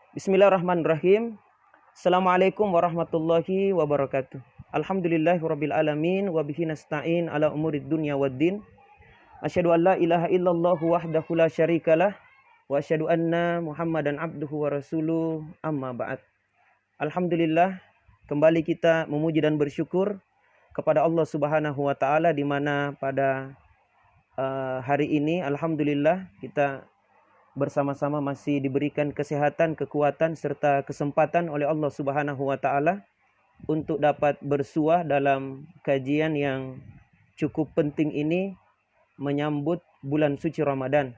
Bismillahirrahmanirrahim. Assalamualaikum warahmatullahi wabarakatuh. Alhamdulillahirabbil alamin wa bihi nasta'in ala umurid dunya waddin. Asyhadu an la ilaha illallah wahdahu la syarikalah wa asyhadu anna Muhammadan abduhu wa rasuluh amma ba'd. Alhamdulillah, kembali kita memuji dan bersyukur kepada Allah Subhanahu wa taala di mana pada hari ini alhamdulillah kita bersama-sama masih diberikan kesehatan, kekuatan serta kesempatan oleh Allah Subhanahu wa taala untuk dapat bersuah dalam kajian yang cukup penting ini menyambut bulan suci Ramadan.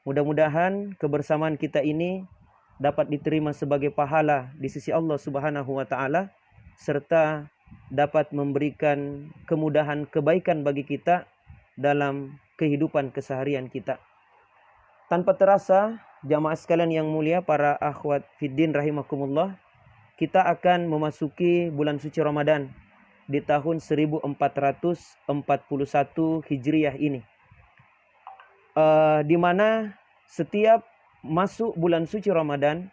Mudah-mudahan kebersamaan kita ini dapat diterima sebagai pahala di sisi Allah Subhanahu wa taala serta dapat memberikan kemudahan kebaikan bagi kita dalam kehidupan keseharian kita. Tanpa terasa, jamaah sekalian yang mulia, para akhwat fiddin rahimakumullah, kita akan memasuki bulan suci Ramadan di tahun 1441 Hijriah ini. Di mana setiap masuk bulan suci Ramadan,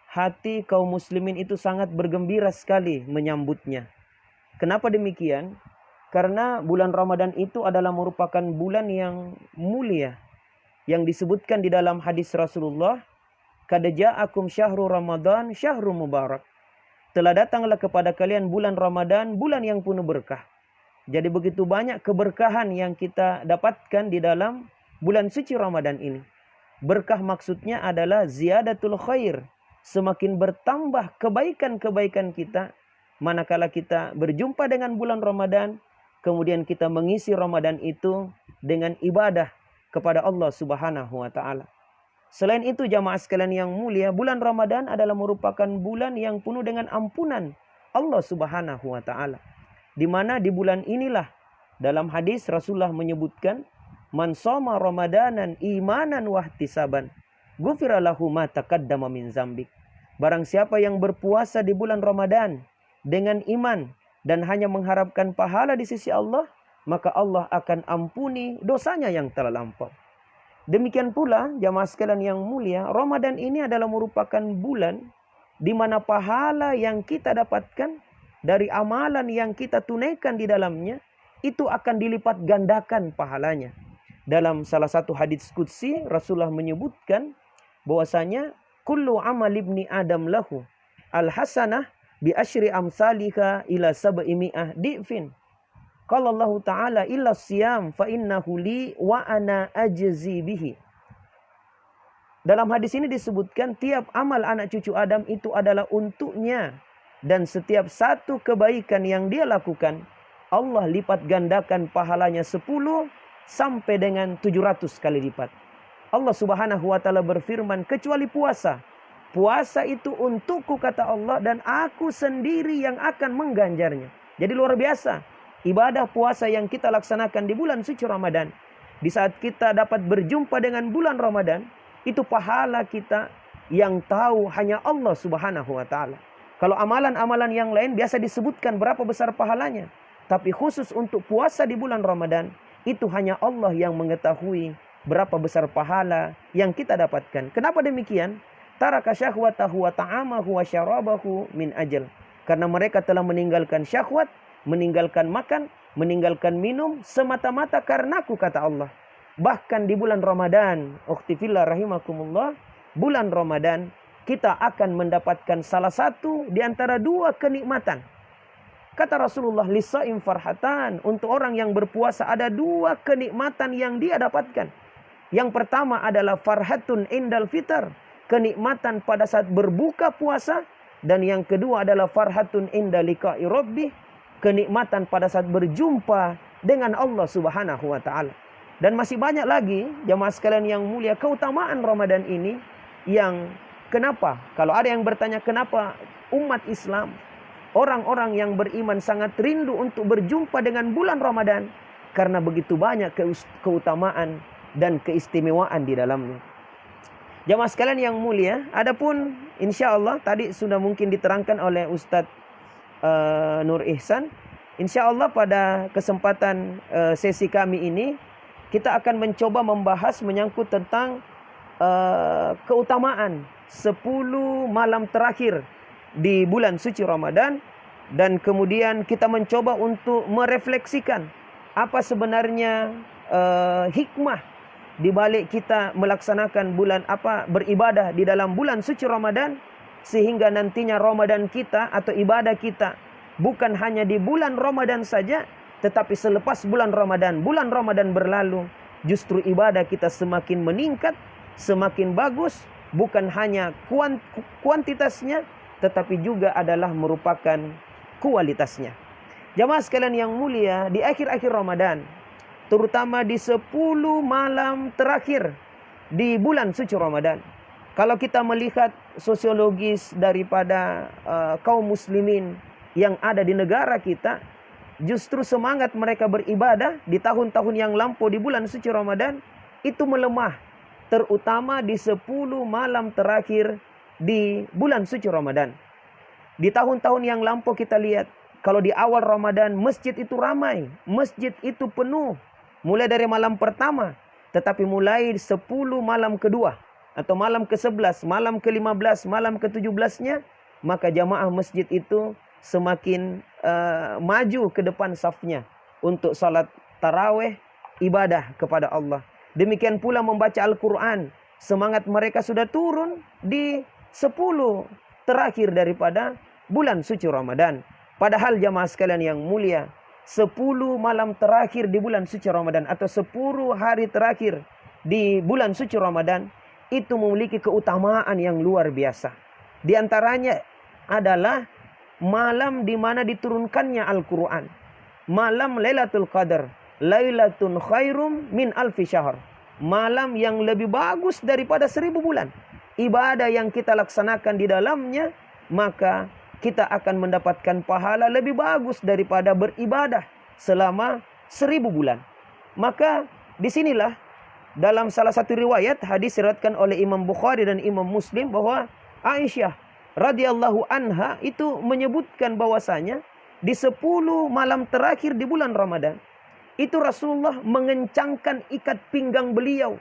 hati kaum muslimin itu sangat bergembira sekali menyambutnya. Kenapa demikian? Karena bulan Ramadan itu adalah merupakan bulan yang mulia, yang disebutkan di dalam hadis Rasulullah, "Qad ja'akum syahrul Ramadan syahrul mubarak." Telah datanglah kepada kalian bulan Ramadan, bulan yang penuh berkah. Jadi begitu banyak keberkahan yang kita dapatkan di dalam bulan suci Ramadan ini. Berkah maksudnya adalah ziyadatul khair, semakin bertambah kebaikan-kebaikan kita manakala kita berjumpa dengan bulan Ramadan, kemudian kita mengisi Ramadan itu dengan ibadah kepada Allah Subhanahu wa taala. Selain itu jamaah sekalian yang mulia, bulan Ramadan adalah merupakan bulan yang penuh dengan ampunan Allah Subhanahu wa taala. Di mana di bulan inilah dalam hadis Rasulullah menyebutkan, "Man shoma Ramadanan imanan wa ihtisaban, ghufira lahu ma taqaddama min dzambik." Barang siapa yang berpuasa di bulan Ramadan dengan iman dan hanya mengharapkan pahala di sisi Allah, maka Allah akan ampuni dosanya yang telah lampau. Demikian pula jamaah sekalian yang mulia, Ramadan ini adalah merupakan bulan di mana pahala yang kita dapatkan dari amalan yang kita tunaikan di dalamnya itu akan dilipat gandakan pahalanya. Dalam salah satu hadits qudsi Rasulullah menyebutkan bahwasanya kullu amal ibni adam lahu al-hasanah bi asyri amsalika ila sab'i mi'ah di'fin. Qala Allah Ta'ala illa siyam fa innahu li wa ana ajzi bihi. Dalam hadis ini disebutkan tiap amal anak cucu Adam itu adalah untuknya, dan setiap satu kebaikan yang dia lakukan Allah lipat gandakan pahalanya 10 sampai dengan 700 kali lipat. Allah Subhanahu wa taala berfirman, kecuali puasa. Puasa itu untukku kata Allah, dan aku sendiri yang akan mengganjarnya. Jadi luar biasa ibadah puasa yang kita laksanakan di bulan suci Ramadan. Di saat kita dapat berjumpa dengan bulan Ramadan, itu pahala kita yang tahu hanya Allah Subhanahu wa taala. Kalau amalan-amalan yang lain biasa disebutkan berapa besar pahalanya, tapi khusus untuk puasa di bulan Ramadan, itu hanya Allah yang mengetahui berapa besar pahala yang kita dapatkan. Kenapa demikian? Taraka syahwatahu wa ta'amahu wa syarabahu min ajal. Karena mereka telah meninggalkan syahwat, meninggalkan makan, meninggalkan minum semata-mata karenaku kata Allah. Bahkan di bulan Ramadan, ukhti fillah rahimakumullah, bulan Ramadan kita akan mendapatkan salah satu di antara dua kenikmatan. Kata Rasulullah, lisaim farhatan, untuk orang yang berpuasa ada dua kenikmatan yang dia dapatkan. Yang pertama adalah farhatun indal fitar, kenikmatan pada saat berbuka puasa, dan yang kedua adalah farhatun inda liqa'i rabbih, kenikmatan pada saat berjumpa dengan Allah Subhanahu wa taala. Dan masih banyak lagi jamaah sekalian yang mulia keutamaan Ramadan ini yang kenapa? Kalau ada yang bertanya kenapa umat Islam, orang-orang yang beriman sangat rindu untuk berjumpa dengan bulan Ramadan, karena begitu banyak keutamaan dan keistimewaan di dalamnya. Jamaah sekalian yang mulia, adapun insyaallah tadi sudah mungkin diterangkan oleh Ustadz Nur Ihsan. Insya Allah pada kesempatan sesi kami ini kita akan mencoba membahas menyangkut tentang keutamaan 10 malam terakhir di bulan suci Ramadan, dan kemudian kita mencoba untuk merefleksikan apa sebenarnya hikmah di balik kita melaksanakan beribadah di dalam bulan suci Ramadan, sehingga nantinya Ramadan kita atau ibadah kita bukan hanya di bulan Ramadan saja, tetapi selepas bulan Ramadan berlalu, justru ibadah kita semakin meningkat, semakin bagus, bukan hanya kuantitasnya, tetapi juga adalah merupakan kualitasnya. Jamaah sekalian yang mulia, di akhir-akhir Ramadan, terutama di 10 malam terakhir di bulan suci Ramadan, kalau kita melihat sosiologis daripada kaum muslimin yang ada di negara kita, justru semangat mereka beribadah di tahun-tahun yang lampau di bulan suci Ramadan itu melemah, terutama di 10 malam terakhir di bulan suci Ramadan. Di tahun-tahun yang lampau kita lihat, kalau di awal Ramadan masjid itu ramai, masjid itu penuh, mulai dari malam pertama, tetapi mulai 10 malam kedua atau malam ke-11, malam ke-15, malam ke-17-nya, maka jamaah masjid itu semakin maju ke depan safnya untuk salat tarawih, ibadah kepada Allah. Demikian pula membaca Al-Quran, semangat mereka sudah turun di 10 terakhir daripada bulan suci Ramadan. Padahal jamaah sekalian yang mulia, 10 malam terakhir di bulan suci Ramadan atau 10 hari terakhir di bulan suci Ramadan itu memiliki keutamaan yang luar biasa. Di antaranya adalah malam di mana diturunkannya Al-Quran. Malam Lailatul Qadar. Lailatun khairum min alfi syahr. Malam yang lebih bagus daripada 1000 bulan. Ibadah yang kita laksanakan di dalamnya, maka kita akan mendapatkan pahala lebih bagus daripada beribadah selama 1000 bulan. Maka disinilah dalam salah satu riwayat hadis diriwayatkan oleh Imam Bukhari dan Imam Muslim bahwa Aisyah radhiyallahu anha itu menyebutkan bahwasanya di 10 malam terakhir di bulan Ramadan itu Rasulullah mengencangkan ikat pinggang beliau.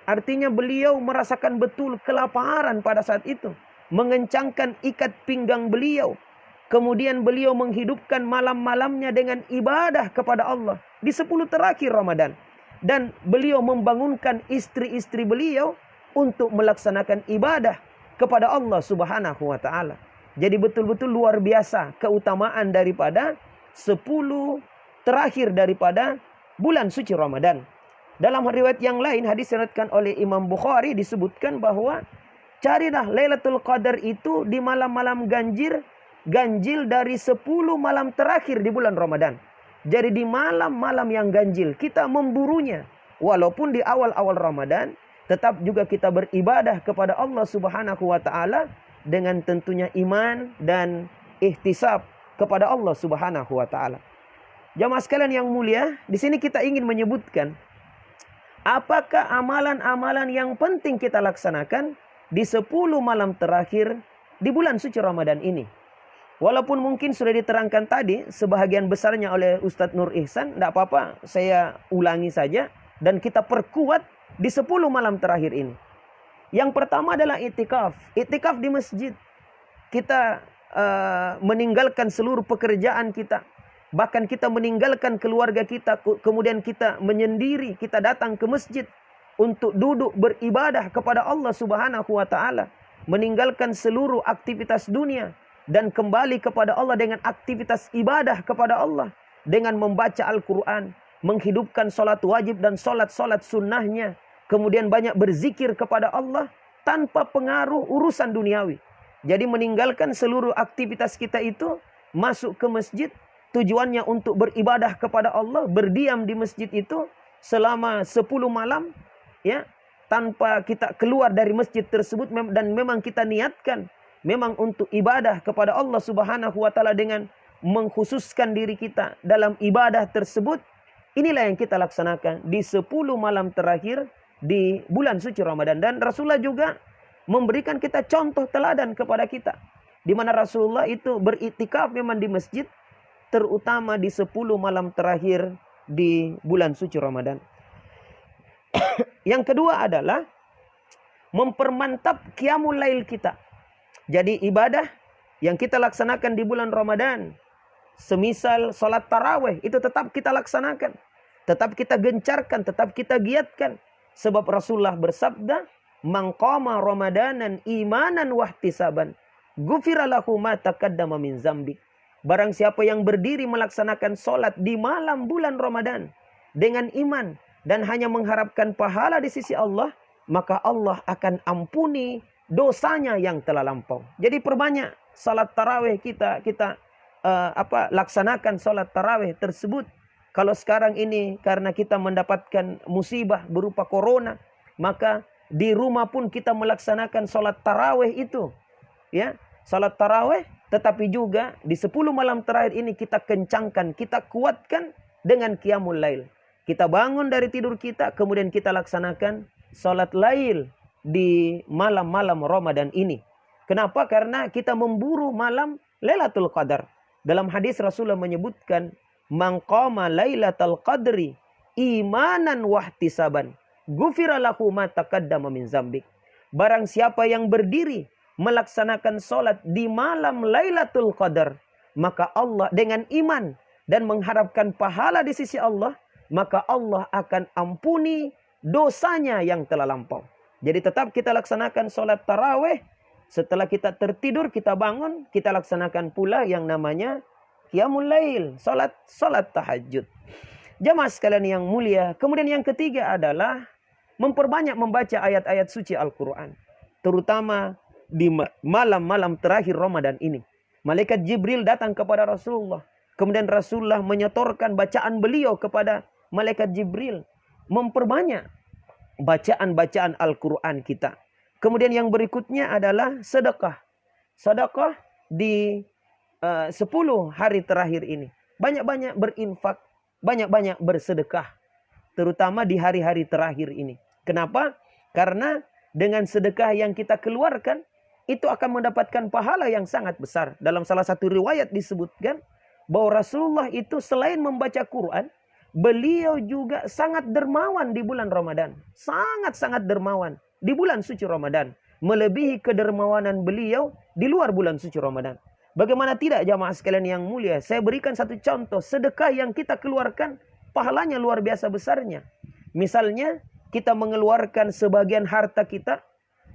Artinya beliau merasakan betul kelaparan pada saat itu. Mengencangkan ikat pinggang beliau. Kemudian beliau menghidupkan malam-malamnya dengan ibadah kepada Allah di 10 terakhir Ramadan. Dan beliau membangunkan istri-istri beliau untuk melaksanakan ibadah kepada Allah Subhanahu wa ta'ala. Jadi betul-betul luar biasa keutamaan daripada 10 terakhir daripada bulan suci Ramadan. Dalam riwayat yang lain, hadis diriwayatkan oleh Imam Bukhari, disebutkan bahwa carilah Lailatul Qadar itu di malam-malam ganjil dari 10 malam terakhir di bulan Ramadan. Jadi di malam-malam yang ganjil kita memburunya. Walaupun di awal-awal Ramadan, tetap juga kita beribadah kepada Allah Subhanahu wa ta'ala dengan tentunya iman dan ihtisab kepada Allah Subhanahu wa ta'ala. Jamaah sekalian yang mulia, di sini kita ingin menyebutkan apakah amalan-amalan yang penting kita laksanakan di 10 malam terakhir di bulan suci Ramadan ini. Walaupun mungkin sudah diterangkan tadi sebahagian besarnya oleh Ustadz Nur Ihsan, tidak apa-apa, saya ulangi saja dan kita perkuat di 10 malam terakhir ini. Yang pertama adalah itikaf. Itikaf di masjid. Kita meninggalkan seluruh pekerjaan kita. Bahkan kita meninggalkan keluarga kita, kemudian kita menyendiri, kita datang ke masjid untuk duduk beribadah kepada Allah Subhanahu wa ta'ala. Meninggalkan seluruh aktivitas dunia dan kembali kepada Allah dengan aktivitas ibadah kepada Allah. Dengan membaca Al-Quran, menghidupkan solat wajib dan solat-solat sunnahnya. Kemudian banyak berzikir kepada Allah tanpa pengaruh urusan duniawi. Jadi meninggalkan seluruh aktivitas kita itu, masuk ke masjid, tujuannya untuk beribadah kepada Allah, berdiam di masjid itu selama 10 malam, ya, tanpa kita keluar dari masjid tersebut, dan memang kita niatkan memang untuk ibadah kepada Allah Subhanahu wa ta'ala dengan mengkhususkan diri kita dalam ibadah tersebut. Inilah yang kita laksanakan di 10 malam terakhir di bulan suci Ramadan. Dan Rasulullah juga memberikan kita contoh teladan kepada kita, di mana Rasulullah itu beriktikaf memang di masjid, terutama di 10 malam terakhir di bulan suci Ramadan. Yang kedua adalah mempermantap qiyamul lail kita. Jadi ibadah yang kita laksanakan di bulan Ramadan, semisal salat tarawih, itu tetap kita laksanakan, tetap kita gencarkan, tetap kita giatkan. Sebab Rasulullah bersabda, "Man qama ramadanan imanan wahtisaban, ghufira lahu ma taqaddama min dzambi." Barang siapa yang berdiri melaksanakan solat di malam bulan Ramadan dengan iman dan hanya mengharapkan pahala di sisi Allah, maka Allah akan ampuni dosanya yang telah lampau. Jadi perbanyak salat tarawih kita laksanakan salat tarawih tersebut. Kalau sekarang ini karena kita mendapatkan musibah berupa corona, maka di rumah pun kita melaksanakan salat tarawih itu, ya, salat tarawih. Tetapi juga di 10 malam terakhir ini kita kencangkan, kita kuatkan dengan qiyamul lail. Kita bangun dari tidur kita, kemudian kita laksanakan salat lail di malam-malam Ramadan ini. Kenapa? Karena kita memburu malam Lailatul Qadar. Dalam hadis Rasulullah menyebutkan, "Man qama Lailatul Qadri imanan wahtisaban, ghufira lahu ma taqaddama min dzambik." Barang siapa yang berdiri melaksanakan solat di malam Lailatul Qadar, maka Allah dengan iman dan mengharapkan pahala di sisi Allah, maka Allah akan ampuni dosanya yang telah lampau. Jadi tetap kita laksanakan solat tarawih. Setelah kita tertidur, kita bangun, kita laksanakan pula yang namanya qiyamul lail, solat tahajud. Jamaah sekalian yang mulia, kemudian yang ketiga adalah memperbanyak membaca ayat-ayat suci Al-Quran, terutama di malam-malam terakhir Ramadan ini. Malaikat Jibril datang kepada Rasulullah. Kemudian Rasulullah menyetorkan bacaan beliau kepada Malaikat Jibril. Memperbanyak bacaan-bacaan Al-Quran kita. Kemudian yang berikutnya adalah sedekah. Sedekah di 10 hari terakhir ini. Banyak-banyak berinfak, banyak-banyak bersedekah. Terutama di hari-hari terakhir ini. Kenapa? Karena dengan sedekah yang kita keluarkan, itu akan mendapatkan pahala yang sangat besar. Dalam salah satu riwayat disebutkan bahwa Rasulullah itu selain membaca Quran, beliau juga sangat dermawan di bulan Ramadan. Sangat-sangat dermawan di bulan suci Ramadan. Melebihi kedermawanan beliau di luar bulan suci Ramadan. Bagaimana tidak jamaah sekalian yang mulia? Saya berikan satu contoh. Sedekah yang kita keluarkan, pahalanya luar biasa besarnya. Misalnya, kita mengeluarkan sebagian harta kita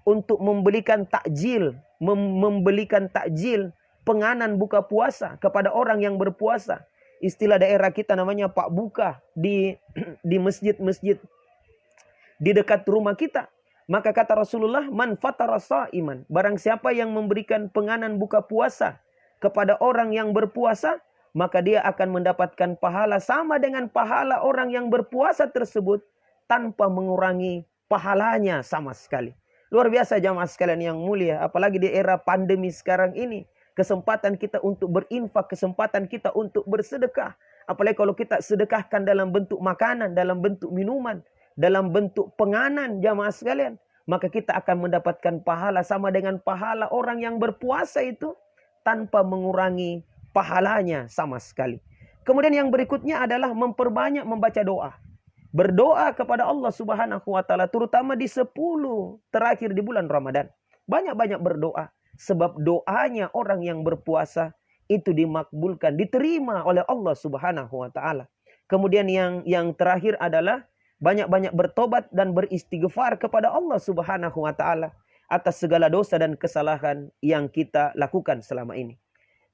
untuk membelikan takjil, membelikan takjil penganan buka puasa kepada orang yang berpuasa. Istilah daerah kita namanya Pak Buka di masjid-masjid di dekat rumah kita. Maka kata Rasulullah, "Man fatara sha'iman." Barang siapa yang memberikan penganan buka puasa kepada orang yang berpuasa, maka dia akan mendapatkan pahala sama dengan pahala orang yang berpuasa tersebut tanpa mengurangi pahalanya sama sekali. Luar biasa jamaah sekalian yang mulia. Apalagi di era pandemi sekarang ini. Kesempatan kita untuk berinfak. Kesempatan kita untuk bersedekah. Apalagi kalau kita sedekahkan dalam bentuk makanan. Dalam bentuk minuman. Dalam bentuk penganan jamaah sekalian. Maka kita akan mendapatkan pahala sama dengan pahala orang yang berpuasa itu. Tanpa mengurangi pahalanya sama sekali. Kemudian yang berikutnya adalah memperbanyak membaca doa. Berdoa kepada Allah Subhanahu wa Ta'ala, terutama di 10 terakhir di bulan Ramadan. Banyak-banyak berdoa. Sebab doanya orang yang berpuasa itu dimakbulkan, diterima oleh Allah Subhanahu wa Ta'ala. Kemudian yang terakhir adalah banyak-banyak bertobat dan beristighfar kepada Allah Subhanahu wa Ta'ala atas segala dosa dan kesalahan yang kita lakukan selama ini.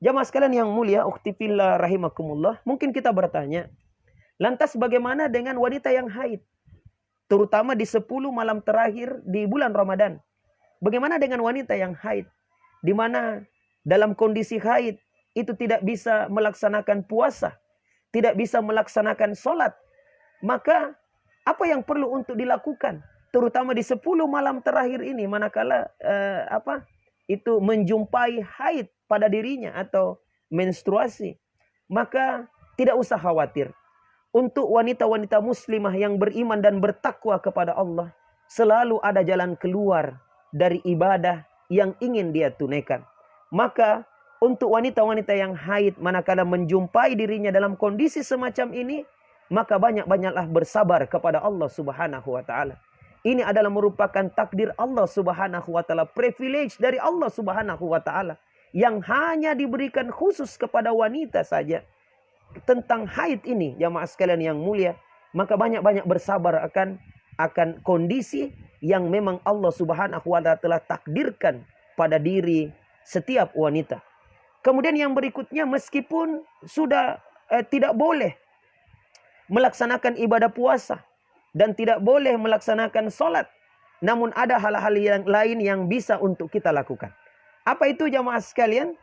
Jamaah sekalian yang mulia, ukhti fillah rahimakumullah, mungkin kita bertanya, lantas bagaimana dengan wanita yang haid? Terutama di 10 malam terakhir di bulan Ramadan. Bagaimana dengan wanita yang haid? Di mana dalam kondisi haid itu tidak bisa melaksanakan puasa. Tidak bisa melaksanakan sholat. Maka apa yang perlu untuk dilakukan? Terutama di 10 malam terakhir ini. Manakala itu menjumpai haid pada dirinya atau menstruasi. Maka tidak usah khawatir. Untuk wanita-wanita muslimah yang beriman dan bertakwa kepada Allah, selalu ada jalan keluar dari ibadah yang ingin dia tunaikan. Maka untuk wanita-wanita yang haid manakala menjumpai dirinya dalam kondisi semacam ini, maka banyak-banyaklah bersabar kepada Allah Subhanahu wa Ta'ala. Ini adalah merupakan takdir Allah Subhanahu wa taala, privilege dari Allah Subhanahu wa taala yang hanya diberikan khusus kepada wanita saja. Tentang haid ini, jamaah sekalian yang mulia, maka banyak-banyak bersabar akan kondisi yang memang Allah Subhanahu wa taala telah takdirkan pada diri setiap wanita. Kemudian yang berikutnya, meskipun sudah tidak boleh melaksanakan ibadah puasa dan tidak boleh melaksanakan sholat, namun ada hal-hal yang lain yang bisa untuk kita lakukan. Apa itu jamaah sekalian?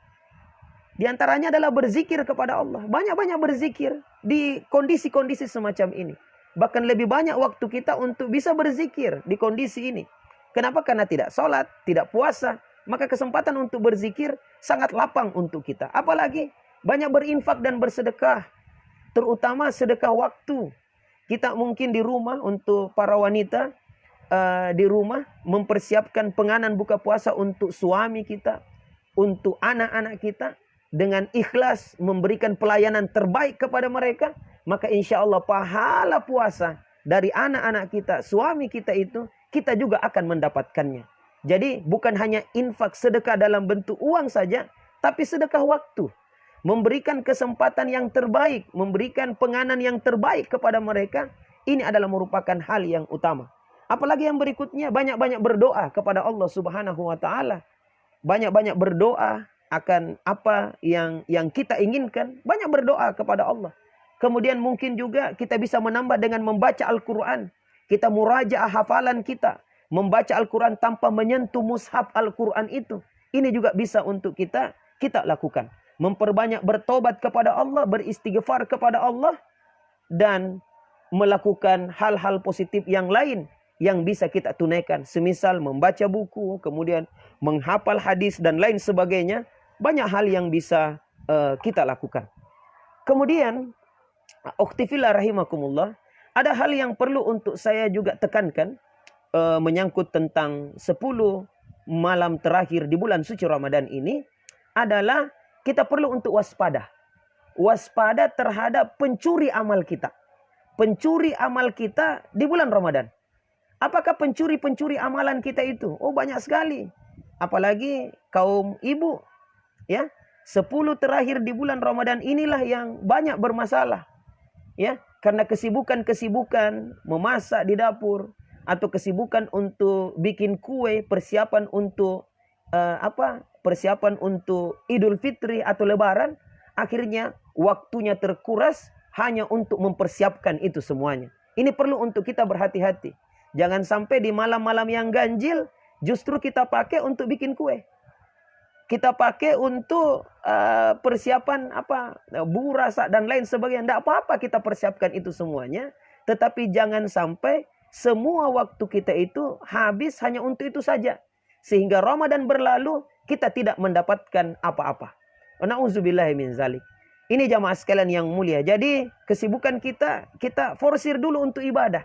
Di antaranya adalah berzikir kepada Allah. Banyak-banyak berzikir di kondisi-kondisi semacam ini. Bahkan lebih banyak waktu kita untuk bisa berzikir di kondisi ini. Kenapa? Karena tidak sholat, tidak puasa. Maka kesempatan untuk berzikir sangat lapang untuk kita. Apalagi banyak berinfak dan bersedekah. Terutama sedekah waktu. Kita mungkin di rumah, untuk para wanita di rumah mempersiapkan penganan buka puasa untuk suami kita, untuk anak-anak kita, dengan ikhlas memberikan pelayanan terbaik kepada mereka, maka insya Allah pahala puasa dari anak-anak kita, suami kita itu, kita juga akan mendapatkannya. Jadi bukan hanya infak sedekah dalam bentuk uang saja, tapi sedekah waktu. Memberikan kesempatan yang terbaik, memberikan penganan yang terbaik kepada mereka, ini adalah merupakan hal yang utama. Apalagi yang berikutnya, banyak-banyak berdoa kepada Allah Subhanahu wa taala. Banyak-banyak berdoa akan apa yang kita inginkan, banyak berdoa kepada Allah. Kemudian mungkin juga kita bisa menambah dengan membaca Al-Quran. Kita murajaah hafalan kita, membaca Al-Quran tanpa menyentuh mushaf Al-Quran itu. Ini juga bisa untuk kita lakukan. Memperbanyak bertobat kepada Allah, beristighfar kepada Allah, dan melakukan hal-hal positif yang lain yang bisa kita tunaikan. Semisal membaca buku, kemudian menghafal hadis dan lain sebagainya. Banyak hal yang bisa kita lakukan. Kemudian, ukhtifillah rahimakumullah, ada hal yang perlu untuk saya juga tekankan menyangkut tentang 10 malam terakhir di bulan suci Ramadan ini, adalah kita perlu untuk waspada. Waspada terhadap pencuri amal kita. Pencuri amal kita di bulan Ramadan. Apakah pencuri-pencuri amalan kita itu? Oh, banyak sekali. Apalagi kaum ibu. Ya, 10 terakhir di bulan Ramadan inilah yang banyak bermasalah. Ya, karena kesibukan-kesibukan memasak di dapur, atau kesibukan untuk bikin kue, persiapan untuk persiapan untuk Idul Fitri atau Lebaran, akhirnya waktunya terkuras hanya untuk mempersiapkan itu semuanya. Ini perlu untuk kita berhati-hati. Jangan sampai di malam-malam yang ganjil justru kita pakai untuk bikin kue. Kita pakai untuk persiapan burasa dan lain sebagainya. Tidak apa-apa kita persiapkan itu semuanya. Tetapi jangan sampai semua waktu kita itu habis hanya untuk itu saja. Sehingga Ramadan berlalu, kita tidak mendapatkan apa-apa. Na'udzubillahi min zalik. Ini jamaah sekalian yang mulia. Jadi kesibukan kita forsir dulu untuk ibadah.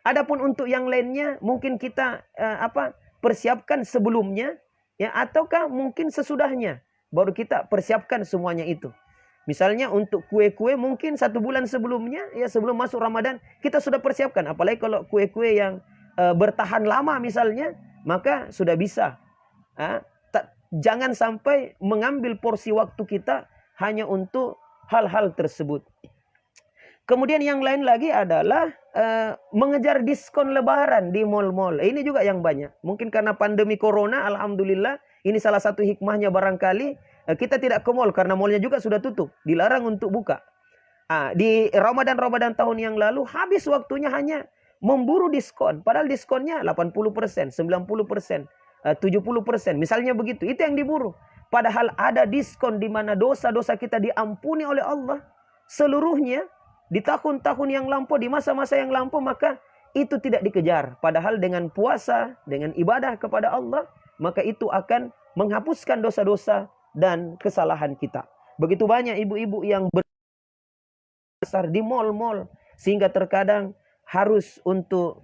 Adapun untuk yang lainnya mungkin kita persiapkan sebelumnya, ya, ataukah mungkin sesudahnya baru kita persiapkan semuanya itu. Misalnya untuk kue-kue mungkin 1 bulan sebelumnya, ya, sebelum masuk Ramadan kita sudah persiapkan. Apalagi kalau kue-kue yang bertahan lama misalnya, maka sudah bisa. Jangan sampai mengambil porsi waktu kita hanya untuk hal-hal tersebut. Kemudian yang lain lagi adalah mengejar diskon lebaran di mal-mal. Ini juga yang banyak. Mungkin karena pandemi corona, alhamdulillah, ini salah satu hikmahnya barangkali kita tidak ke mal karena malnya juga sudah tutup, dilarang untuk buka. Di Ramadan tahun yang lalu habis waktunya hanya memburu diskon, padahal diskonnya 80%, 90%, 70%, misalnya begitu. Itu yang diburu. Padahal ada diskon di mana dosa-dosa kita diampuni oleh Allah seluruhnya di tahun-tahun yang lampau, di masa-masa yang lampau, maka itu tidak dikejar. Padahal dengan puasa, dengan ibadah kepada Allah, maka itu akan menghapuskan dosa-dosa dan kesalahan kita. Begitu banyak ibu-ibu yang besar di mal-mal, sehingga terkadang harus untuk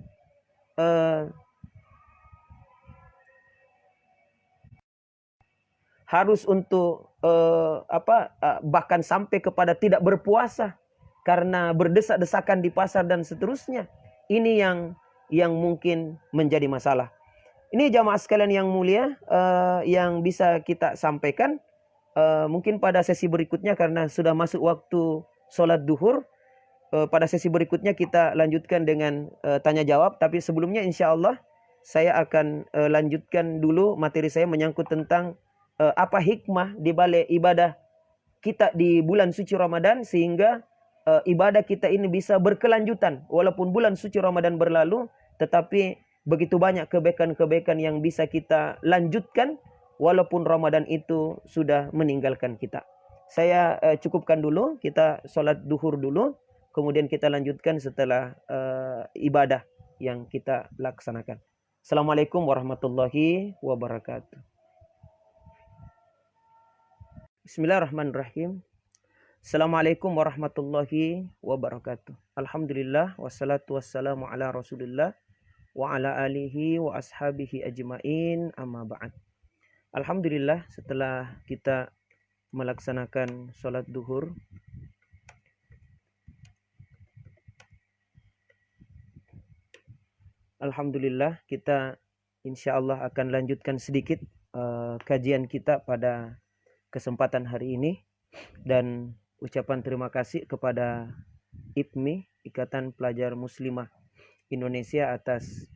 bahkan sampai kepada tidak berpuasa karena berdesak-desakan di pasar dan seterusnya. Ini yang yang mungkin menjadi masalah. Ini jamaah sekalian yang mulia, yang bisa kita sampaikan. Mungkin pada sesi berikutnya karena sudah masuk waktu sholat duhur, pada sesi berikutnya kita lanjutkan dengan tanya jawab. Tapi sebelumnya insya Allah saya akan lanjutkan dulu materi saya menyangkut tentang apa hikmah di balik ibadah kita di bulan suci Ramadan, sehingga ibadah kita ini bisa berkelanjutan. Walaupun bulan suci Ramadan berlalu, tetapi begitu banyak kebaikan-kebaikan yang bisa kita lanjutkan walaupun Ramadan itu sudah meninggalkan kita. Saya cukupkan dulu, kita sholat duhur dulu, kemudian kita lanjutkan setelah ibadah yang kita laksanakan. Assalamualaikum warahmatullahi wabarakatuh. Bismillahirrahmanirrahim. Assalamualaikum warahmatullahi wabarakatuh. Alhamdulillah wassalatu wassalamu ala Rasulillah wa ala alihi wa ashabihi ajmain, amma ba'd. Alhamdulillah, setelah kita melaksanakan sholat duhur, alhamdulillah kita insya Allah akan lanjutkan sedikit kajian kita pada kesempatan hari ini. Dan ucapan terima kasih kepada IPMI, Ikatan Pelajar Muslimah Indonesia, atas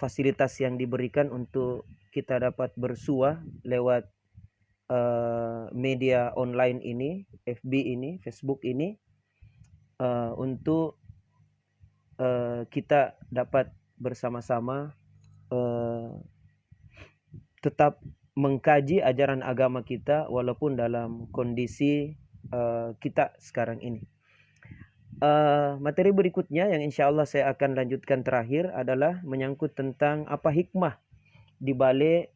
fasilitas yang diberikan untuk kita dapat bersua lewat media online ini, FB ini, Facebook ini, untuk kita dapat bersama-sama tetap mengkaji ajaran agama kita walaupun dalam kondisi kita sekarang ini. Materi berikutnya yang insya Allah saya akan lanjutkan terakhir adalah menyangkut tentang apa hikmah di balik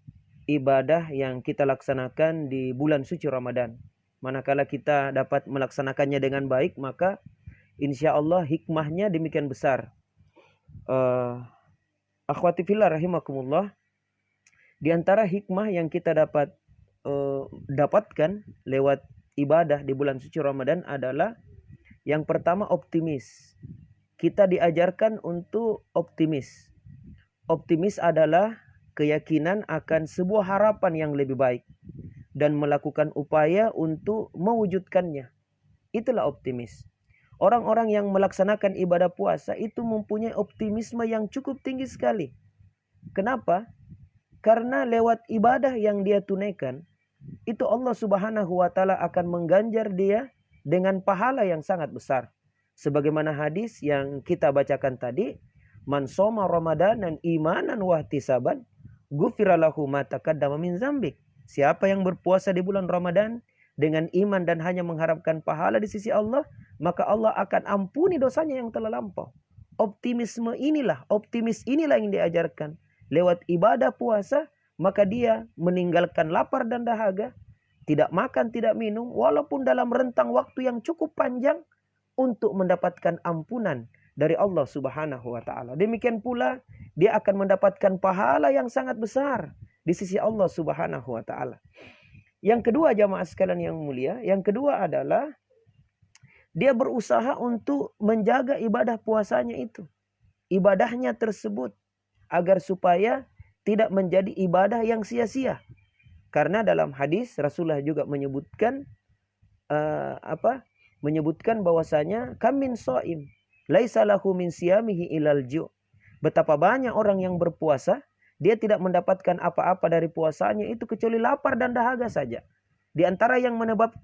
ibadah yang kita laksanakan di bulan suci Ramadan. Manakala kita dapat melaksanakannya dengan baik, maka insya Allah hikmahnya demikian besar. Akhwati fillah rahimakumullah, di antara hikmah yang kita dapatkan lewat ibadah di bulan suci Ramadan adalah yang pertama, optimis. Kita diajarkan untuk optimis. Optimis adalah keyakinan akan sebuah harapan yang lebih baik dan melakukan upaya untuk mewujudkannya. Itulah optimis. Orang-orang yang melaksanakan ibadah puasa itu mempunyai optimisme yang cukup tinggi sekali. Kenapa? Karena lewat ibadah yang dia tunaikan, itu Allah Subhanahu wa Ta'ala akan mengganjar dia dengan pahala yang sangat besar. Sebagaimana hadis yang kita bacakan tadi, man shoma ramadanan imanan wa ihtisaban ghufira lahu ma taqaddama min dzambik. Siapa yang berpuasa di bulan Ramadan dengan iman dan hanya mengharapkan pahala di sisi Allah, maka Allah akan ampuni dosanya yang telah lampau. Optimis inilah yang diajarkan. Lewat ibadah puasa, maka dia meninggalkan lapar dan dahaga, tidak makan, tidak minum, walaupun dalam rentang waktu yang cukup panjang untuk mendapatkan ampunan dari Allah Subhanahu wa Ta'ala. Demikian pula dia akan mendapatkan pahala yang sangat besar di sisi Allah Subhanahu wa Ta'ala. Yang kedua, jamaah sekalian yang mulia, yang kedua adalah dia berusaha untuk menjaga ibadah puasanya itu, ibadahnya tersebut, agar supaya tidak menjadi ibadah yang sia-sia. Karena dalam hadis Rasulullah juga menyebutkan menyebutkan bahwasanya kamin shaim laisa lahu min siyamihi ilal ju'. Betapa banyak orang yang berpuasa, dia tidak mendapatkan apa-apa dari puasanya itu kecuali lapar dan dahaga saja. Di antara yang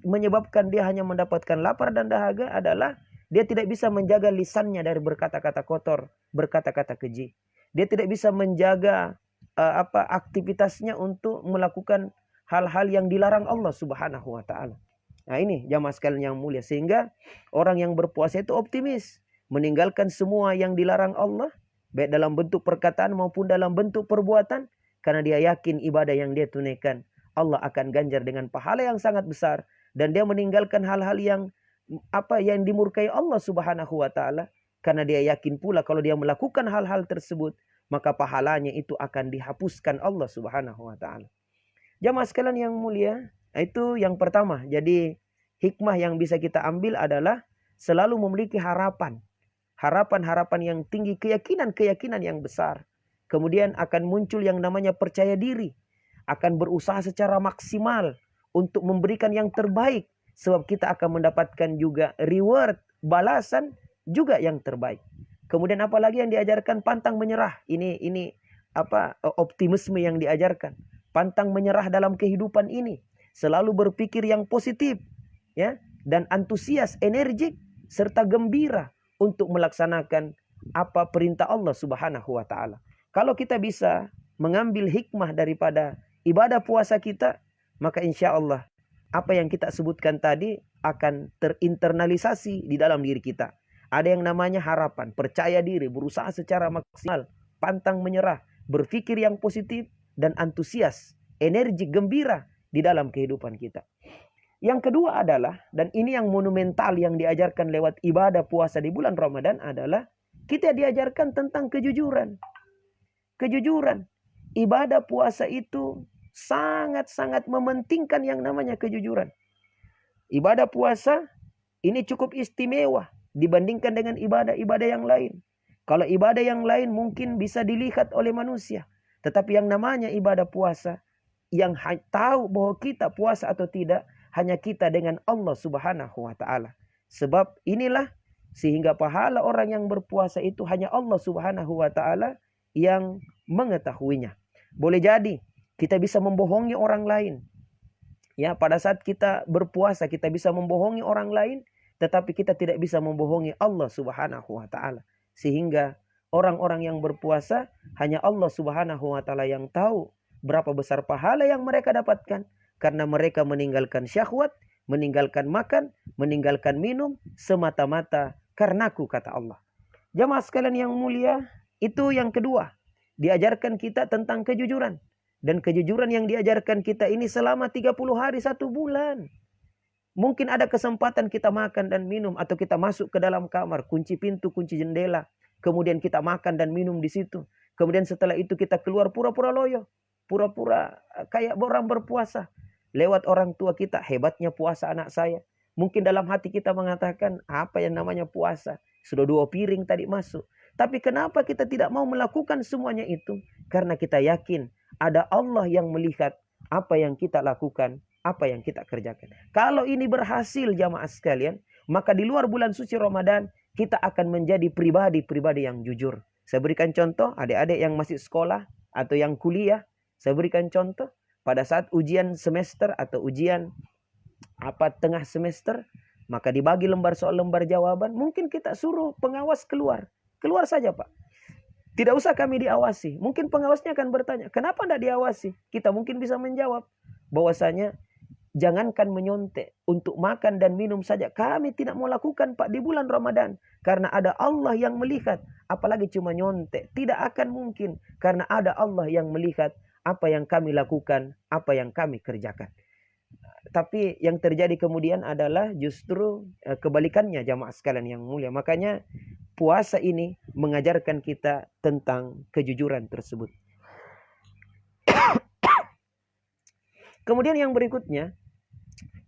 menyebabkan dia hanya mendapatkan lapar dan dahaga adalah dia tidak bisa menjaga lisannya dari berkata-kata kotor, berkata-kata keji. Dia tidak bisa menjaga aktivitasnya untuk melakukan hal-hal yang dilarang Allah Subhanahu wa Ta'ala. Nah, ini jamaah sekalian yang mulia, sehingga orang yang berpuasa itu optimis, meninggalkan semua yang dilarang Allah, baik dalam bentuk perkataan maupun dalam bentuk perbuatan, karena dia yakin ibadah yang dia tunaikan Allah akan ganjar dengan pahala yang sangat besar, dan dia meninggalkan hal-hal yang dimurkai Allah Subhanahu wa Ta'ala, karena dia yakin pula kalau dia melakukan hal-hal tersebut, maka pahalanya itu akan dihapuskan Allah Subhanahu wa Ta'ala. Jamaah sekalian yang mulia, itu yang pertama. Jadi hikmah yang bisa kita ambil adalah selalu memiliki harapan harapan-harapan yang tinggi, keyakinan-keyakinan yang besar. Kemudian akan muncul yang namanya percaya diri, akan berusaha secara maksimal untuk memberikan yang terbaik, sebab kita akan mendapatkan juga reward, balasan juga yang terbaik. Kemudian apalagi yang diajarkan, pantang menyerah. Ini optimisme yang diajarkan. Pantang menyerah dalam kehidupan ini, selalu berpikir yang positif, ya, dan antusias, energik serta gembira untuk melaksanakan apa perintah Allah Subhanahu wa taala. Kalau kita bisa mengambil hikmah daripada ibadah puasa kita, maka insya Allah apa yang kita sebutkan tadi akan terinternalisasi di dalam diri kita. Ada yang namanya harapan, percaya diri, berusaha secara maksimal, pantang menyerah, berpikir yang positif, dan antusias, energi, gembira di dalam kehidupan kita. Yang kedua adalah, dan ini yang monumental yang diajarkan lewat ibadah puasa di bulan Ramadan adalah, kita diajarkan tentang kejujuran. Kejujuran. Ibadah puasa itu sangat-sangat mementingkan yang namanya kejujuran. Ibadah puasa ini cukup istimewa dibandingkan dengan ibadah-ibadah yang lain. Kalau ibadah yang lain mungkin bisa dilihat oleh manusia, tetapi yang namanya ibadah puasa, yang tahu bahwa kita puasa atau tidak, hanya kita dengan Allah Subhanahu wa taala. Sebab inilah sehingga pahala orang yang berpuasa itu hanya Allah Subhanahu wa taala yang mengetahuinya. Boleh jadi kita bisa membohongi orang lain. Ya, pada saat kita berpuasa kita bisa membohongi orang lain, tetapi kita tidak bisa membohongi Allah Subhanahu wa taala. Sehingga orang-orang yang berpuasa hanya Allah Subhanahu wa taala yang tahu berapa besar pahala yang mereka dapatkan, karena mereka meninggalkan syahwat, meninggalkan makan, meninggalkan minum semata-mata karenaku, kata Allah. Jamaah sekalian yang mulia, itu yang kedua, diajarkan kita tentang kejujuran. Dan kejujuran yang diajarkan kita ini selama 30 hari 1 bulan. Mungkin ada kesempatan kita makan dan minum, atau kita masuk ke dalam kamar, kunci pintu, kunci jendela, kemudian kita makan dan minum di situ. Kemudian setelah itu kita keluar pura-pura loyo, pura-pura kayak orang berpuasa. Lewat orang tua kita, hebatnya puasa anak saya. Mungkin dalam hati kita mengatakan, apa yang namanya puasa? Sudah 2 piring tadi masuk. Tapi kenapa kita tidak mau melakukan semuanya itu? Karena kita yakin ada Allah yang melihat apa yang kita lakukan, apa yang kita kerjakan. Kalau ini berhasil jamaah sekalian, maka di luar bulan suci Ramadan, kita akan menjadi pribadi-pribadi yang jujur. Saya berikan contoh, adik-adik yang masih sekolah atau yang kuliah. Saya berikan contoh, pada saat ujian semester atau ujian tengah semester, maka dibagi lembar soal lembar jawaban. Mungkin kita suruh pengawas keluar. Keluar saja Pak. Tidak usah kami diawasi. Mungkin pengawasnya akan bertanya, kenapa tidak diawasi? Kita mungkin bisa menjawab bahwasanya jangankan menyontek, untuk makan dan minum saja kami tidak mau lakukan Pak di bulan Ramadan. Karena ada Allah yang melihat, apalagi cuma nyontek. Tidak akan mungkin, karena ada Allah yang melihat apa yang kami lakukan, apa yang kami kerjakan. Tapi yang terjadi kemudian adalah justru kebalikannya jamaah sekalian yang mulia. Makanya puasa ini mengajarkan kita tentang kejujuran tersebut. Kemudian yang berikutnya,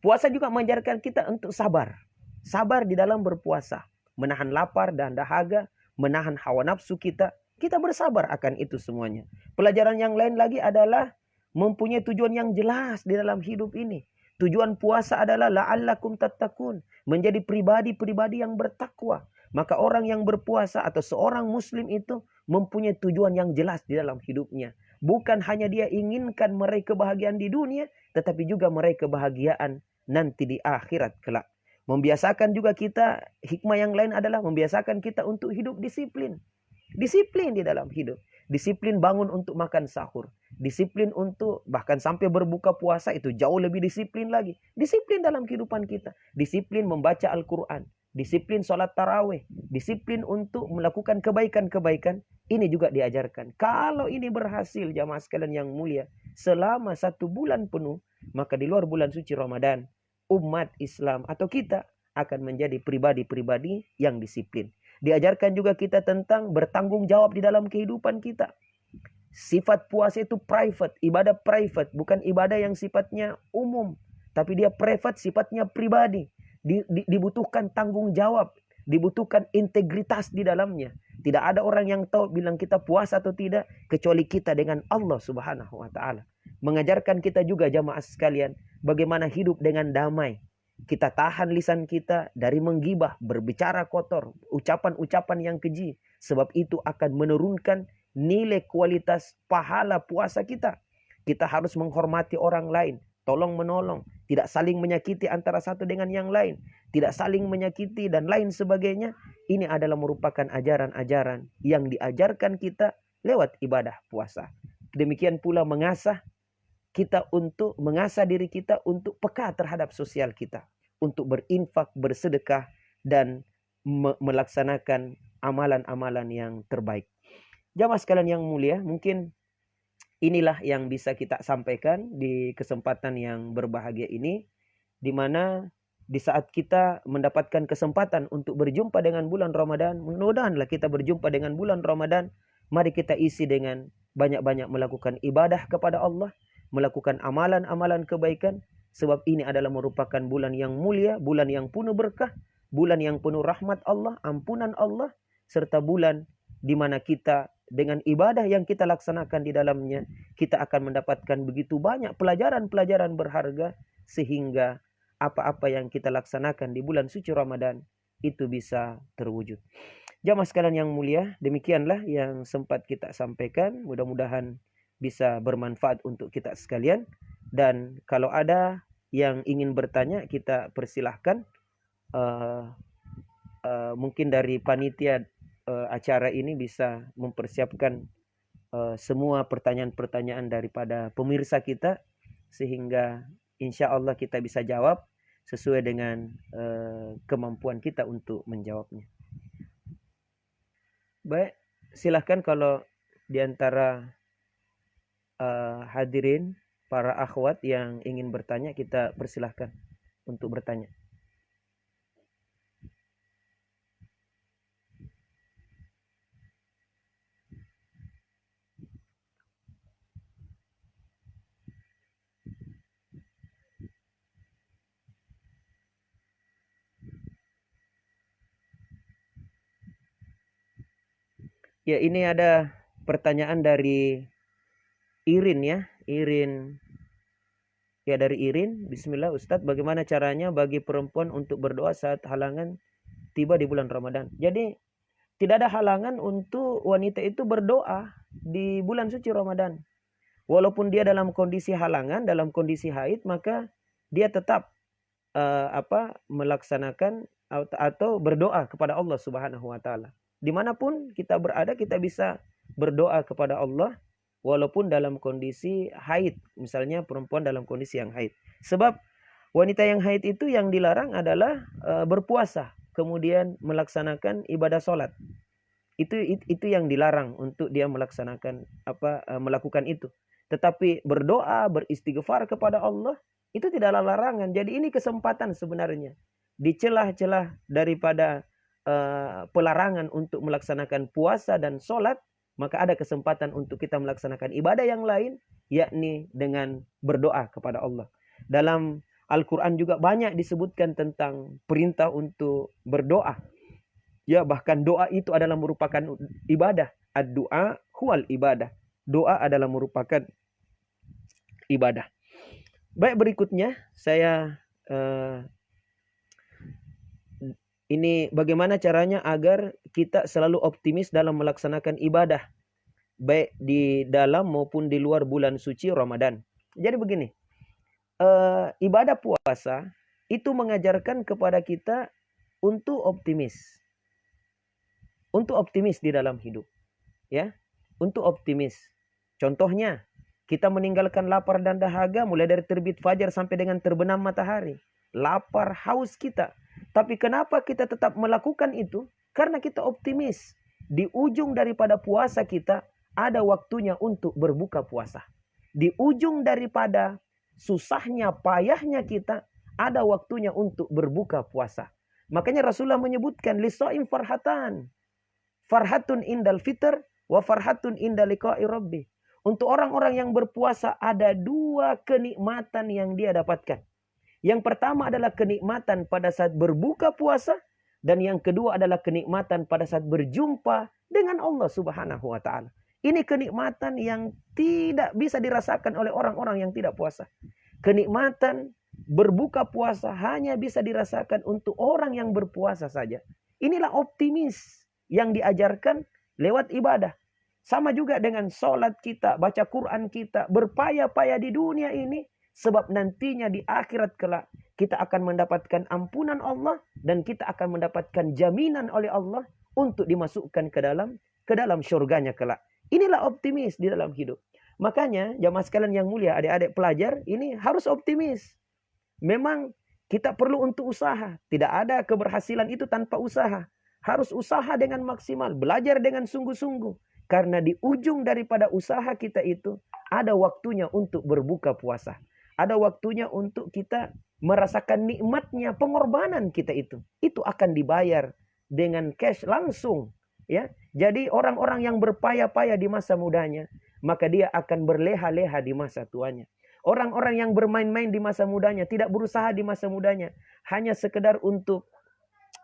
puasa juga mengajarkan kita untuk sabar. Sabar di dalam berpuasa. Menahan lapar dan dahaga, menahan hawa nafsu kita. Kita bersabar akan itu semuanya. Pelajaran yang lain lagi adalah mempunyai tujuan yang jelas di dalam hidup ini. Tujuan puasa adalah la'allakum tattaqun, menjadi pribadi-pribadi yang bertakwa. Maka orang yang berpuasa atau seorang muslim itu mempunyai tujuan yang jelas di dalam hidupnya. Bukan hanya dia inginkan meraih kebahagiaan di dunia, tetapi juga meraih kebahagiaan nanti di akhirat kelak. Membiasakan juga kita, hikmah yang lain adalah membiasakan kita untuk hidup disiplin. Disiplin di dalam hidup. Disiplin bangun untuk makan sahur. Disiplin untuk bahkan sampai berbuka puasa, itu jauh lebih disiplin lagi. Disiplin dalam kehidupan kita. Disiplin membaca Al-Quran. Disiplin sholat tarawih. Disiplin untuk melakukan kebaikan-kebaikan. Ini juga diajarkan. Kalau ini berhasil jamaah sekalian yang mulia, selama 1 bulan penuh, maka di luar bulan suci Ramadan, umat Islam atau kita akan menjadi pribadi-pribadi yang disiplin. Diajarkan juga kita tentang bertanggung jawab di dalam kehidupan kita. Sifat puasa itu private, ibadah private, bukan ibadah yang sifatnya umum, tapi dia private, sifatnya pribadi. Dibutuhkan tanggung jawab. Dibutuhkan integritas di dalamnya. Tidak ada orang yang tahu bilang kita puasa atau tidak kecuali kita dengan Allah Subhanahu wa taala. Mengajarkan kita juga jamaah sekalian bagaimana hidup dengan damai. Kita tahan lisan kita dari menggibah, berbicara kotor, ucapan-ucapan yang keji. Sebab itu akan menurunkan nilai kualitas pahala puasa kita. Kita harus menghormati orang lain, tolong menolong, tidak saling menyakiti antara satu dengan yang lain, tidak saling menyakiti dan lain sebagainya. Ini adalah merupakan ajaran-ajaran yang diajarkan kita lewat ibadah puasa. Demikian pula mengasah diri kita untuk peka terhadap sosial kita, untuk berinfak, bersedekah, dan melaksanakan amalan-amalan yang terbaik. Jamaah sekalian yang mulia, mungkin inilah yang bisa kita sampaikan di kesempatan yang berbahagia ini, di mana di saat kita mendapatkan kesempatan untuk berjumpa dengan bulan Ramadan, mudah-mudahanlah kita berjumpa dengan bulan Ramadan, mari kita isi dengan banyak-banyak melakukan ibadah kepada Allah, melakukan amalan-amalan kebaikan, sebab ini adalah merupakan bulan yang mulia, bulan yang penuh berkah, bulan yang penuh rahmat Allah, ampunan Allah, serta bulan di mana kita dengan ibadah yang kita laksanakan di dalamnya, kita akan mendapatkan begitu banyak pelajaran-pelajaran berharga, sehingga apa-apa yang kita laksanakan di bulan suci Ramadan itu bisa terwujud. Jamaah sekalian yang mulia, demikianlah yang sempat kita sampaikan. Mudah-mudahan bisa bermanfaat untuk kita sekalian. Dan kalau ada yang ingin bertanya, kita persilahkan. Mungkin dari panitia acara ini bisa mempersiapkan semua pertanyaan-pertanyaan daripada pemirsa kita, sehingga insya Allah kita bisa jawab sesuai dengan kemampuan kita untuk menjawabnya. Baik, silahkan kalau diantara hadirin para akhwat yang ingin bertanya, kita persilahkan untuk bertanya. Ya, ini ada pertanyaan dari Irin ya. Irin. Ya, dari Irin. Bismillah Ustadz, bagaimana caranya bagi perempuan untuk berdoa saat halangan tiba di bulan Ramadan? Jadi tidak ada halangan untuk wanita itu berdoa di bulan suci Ramadan. Walaupun dia dalam kondisi halangan, dalam kondisi haid, maka dia tetap melaksanakan atau berdoa kepada Allah Subhanahu wa taala. Dimanapun kita berada, kita bisa berdoa kepada Allah walaupun dalam kondisi haid. Misalnya perempuan dalam kondisi yang haid. Sebab wanita yang haid itu yang dilarang adalah berpuasa, kemudian melaksanakan ibadah sholat. Itu yang dilarang untuk dia melaksanakan melakukan itu. Tetapi berdoa, beristighfar kepada Allah itu tidaklah larangan. Jadi ini kesempatan sebenarnya. Di celah-celah daripada pelarangan untuk melaksanakan puasa dan sholat, maka ada kesempatan untuk kita melaksanakan ibadah yang lain, yakni dengan berdoa kepada Allah. Dalam Al-Quran juga banyak disebutkan tentang perintah untuk berdoa. Ya, bahkan doa itu adalah merupakan ibadah. Ad-du'a huwal ibadah. Doa adalah merupakan ibadah. Baik, berikutnya saya ini bagaimana caranya agar kita selalu optimis dalam melaksanakan ibadah, baik di dalam maupun di luar bulan suci Ramadan. Jadi begini, ibadah puasa itu mengajarkan kepada kita untuk optimis. Untuk optimis di dalam hidup. Ya, untuk optimis. Contohnya, kita meninggalkan lapar dan dahaga mulai dari terbit fajar sampai dengan terbenam matahari. Lapar, haus kita. Tapi kenapa kita tetap melakukan itu? Karena kita optimis. Di ujung daripada puasa kita, ada waktunya untuk berbuka puasa. Di ujung daripada susahnya, payahnya kita, ada waktunya untuk berbuka puasa. Makanya Rasulullah menyebutkan, liso'im farhatan. Farhatun indal fitr, wa farhatun indal liqa'i rabbi. Untuk orang-orang yang berpuasa ada dua kenikmatan yang dia dapatkan. Yang pertama adalah kenikmatan pada saat berbuka puasa, Dan yang kedua adalah kenikmatan pada saat berjumpa dengan Allah Subhanahu wa taala. Ini kenikmatan yang tidak bisa dirasakan oleh orang-orang yang tidak puasa. Kenikmatan berbuka puasa hanya bisa dirasakan untuk orang yang berpuasa saja. Inilah optimis yang diajarkan lewat ibadah. Sama juga dengan sholat kita, baca Quran kita, berpaya-paya di dunia ini. Sebab nantinya di akhirat kelak kita akan mendapatkan ampunan Allah dan kita akan mendapatkan jaminan oleh Allah untuk dimasukkan ke dalam syurganya kelak. Inilah optimis di dalam hidup. Makanya jamaah sekalian yang mulia, adik-adik pelajar ini harus optimis. Memang kita perlu untuk usaha. Tidak ada keberhasilan itu tanpa usaha. Harus usaha dengan maksimal, belajar dengan sungguh-sungguh. Karena di ujung daripada usaha kita itu ada waktunya untuk berbuka puasa. Ada waktunya untuk kita merasakan nikmatnya pengorbanan kita itu. Itu akan dibayar dengan cash langsung. Ya, jadi orang-orang yang berpaya-paya di masa mudanya, maka dia akan berleha-leha di masa tuanya. Orang-orang yang bermain-main di masa mudanya, tidak berusaha di masa mudanya, hanya sekedar untuk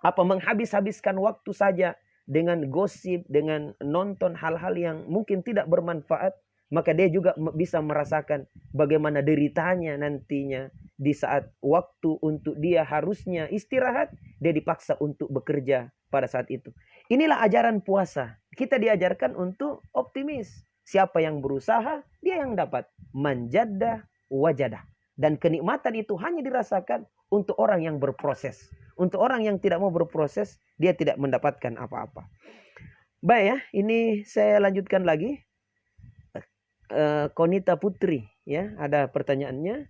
menghabis-habiskan waktu saja dengan gosip, dengan nonton hal-hal yang mungkin tidak bermanfaat, maka dia juga bisa merasakan bagaimana deritanya nantinya di saat waktu untuk dia harusnya istirahat, dia dipaksa untuk bekerja pada saat itu. Inilah ajaran puasa. Kita diajarkan untuk optimis. Siapa yang berusaha, dia yang dapat. Manjadda wajadah. Dan kenikmatan itu hanya dirasakan untuk orang yang berproses. Untuk orang yang tidak mau berproses, dia tidak mendapatkan apa-apa. Baik ya, ini saya lanjutkan lagi. Konita Putri, ya, ada pertanyaannya.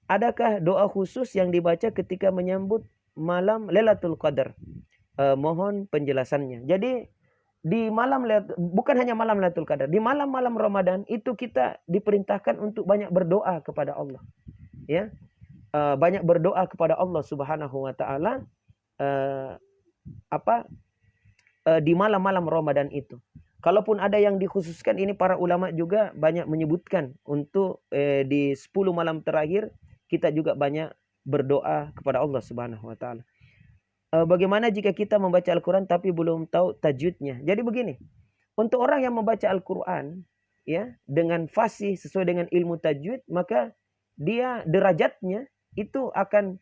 Adakah doa khusus yang dibaca ketika menyambut malam Lailatul Qadar? Mohon penjelasannya. Jadi di malam, bukan hanya malam Lailatul Qadar, di malam-malam Ramadan itu kita diperintahkan untuk banyak berdoa kepada Allah. Ya, banyak berdoa kepada Allah Subhanahu wa taala di malam-malam Ramadan itu. Kalaupun ada yang dikhususkan, ini para ulama juga banyak menyebutkan untuk di 10 malam terakhir kita juga banyak berdoa kepada Allah Subhanahu wa taala. Bagaimana jika kita membaca Al-Quran tapi belum tahu tajwidnya? Jadi begini, untuk orang yang membaca Al-Quran ya dengan fasih sesuai dengan ilmu tajwid, maka dia derajatnya itu akan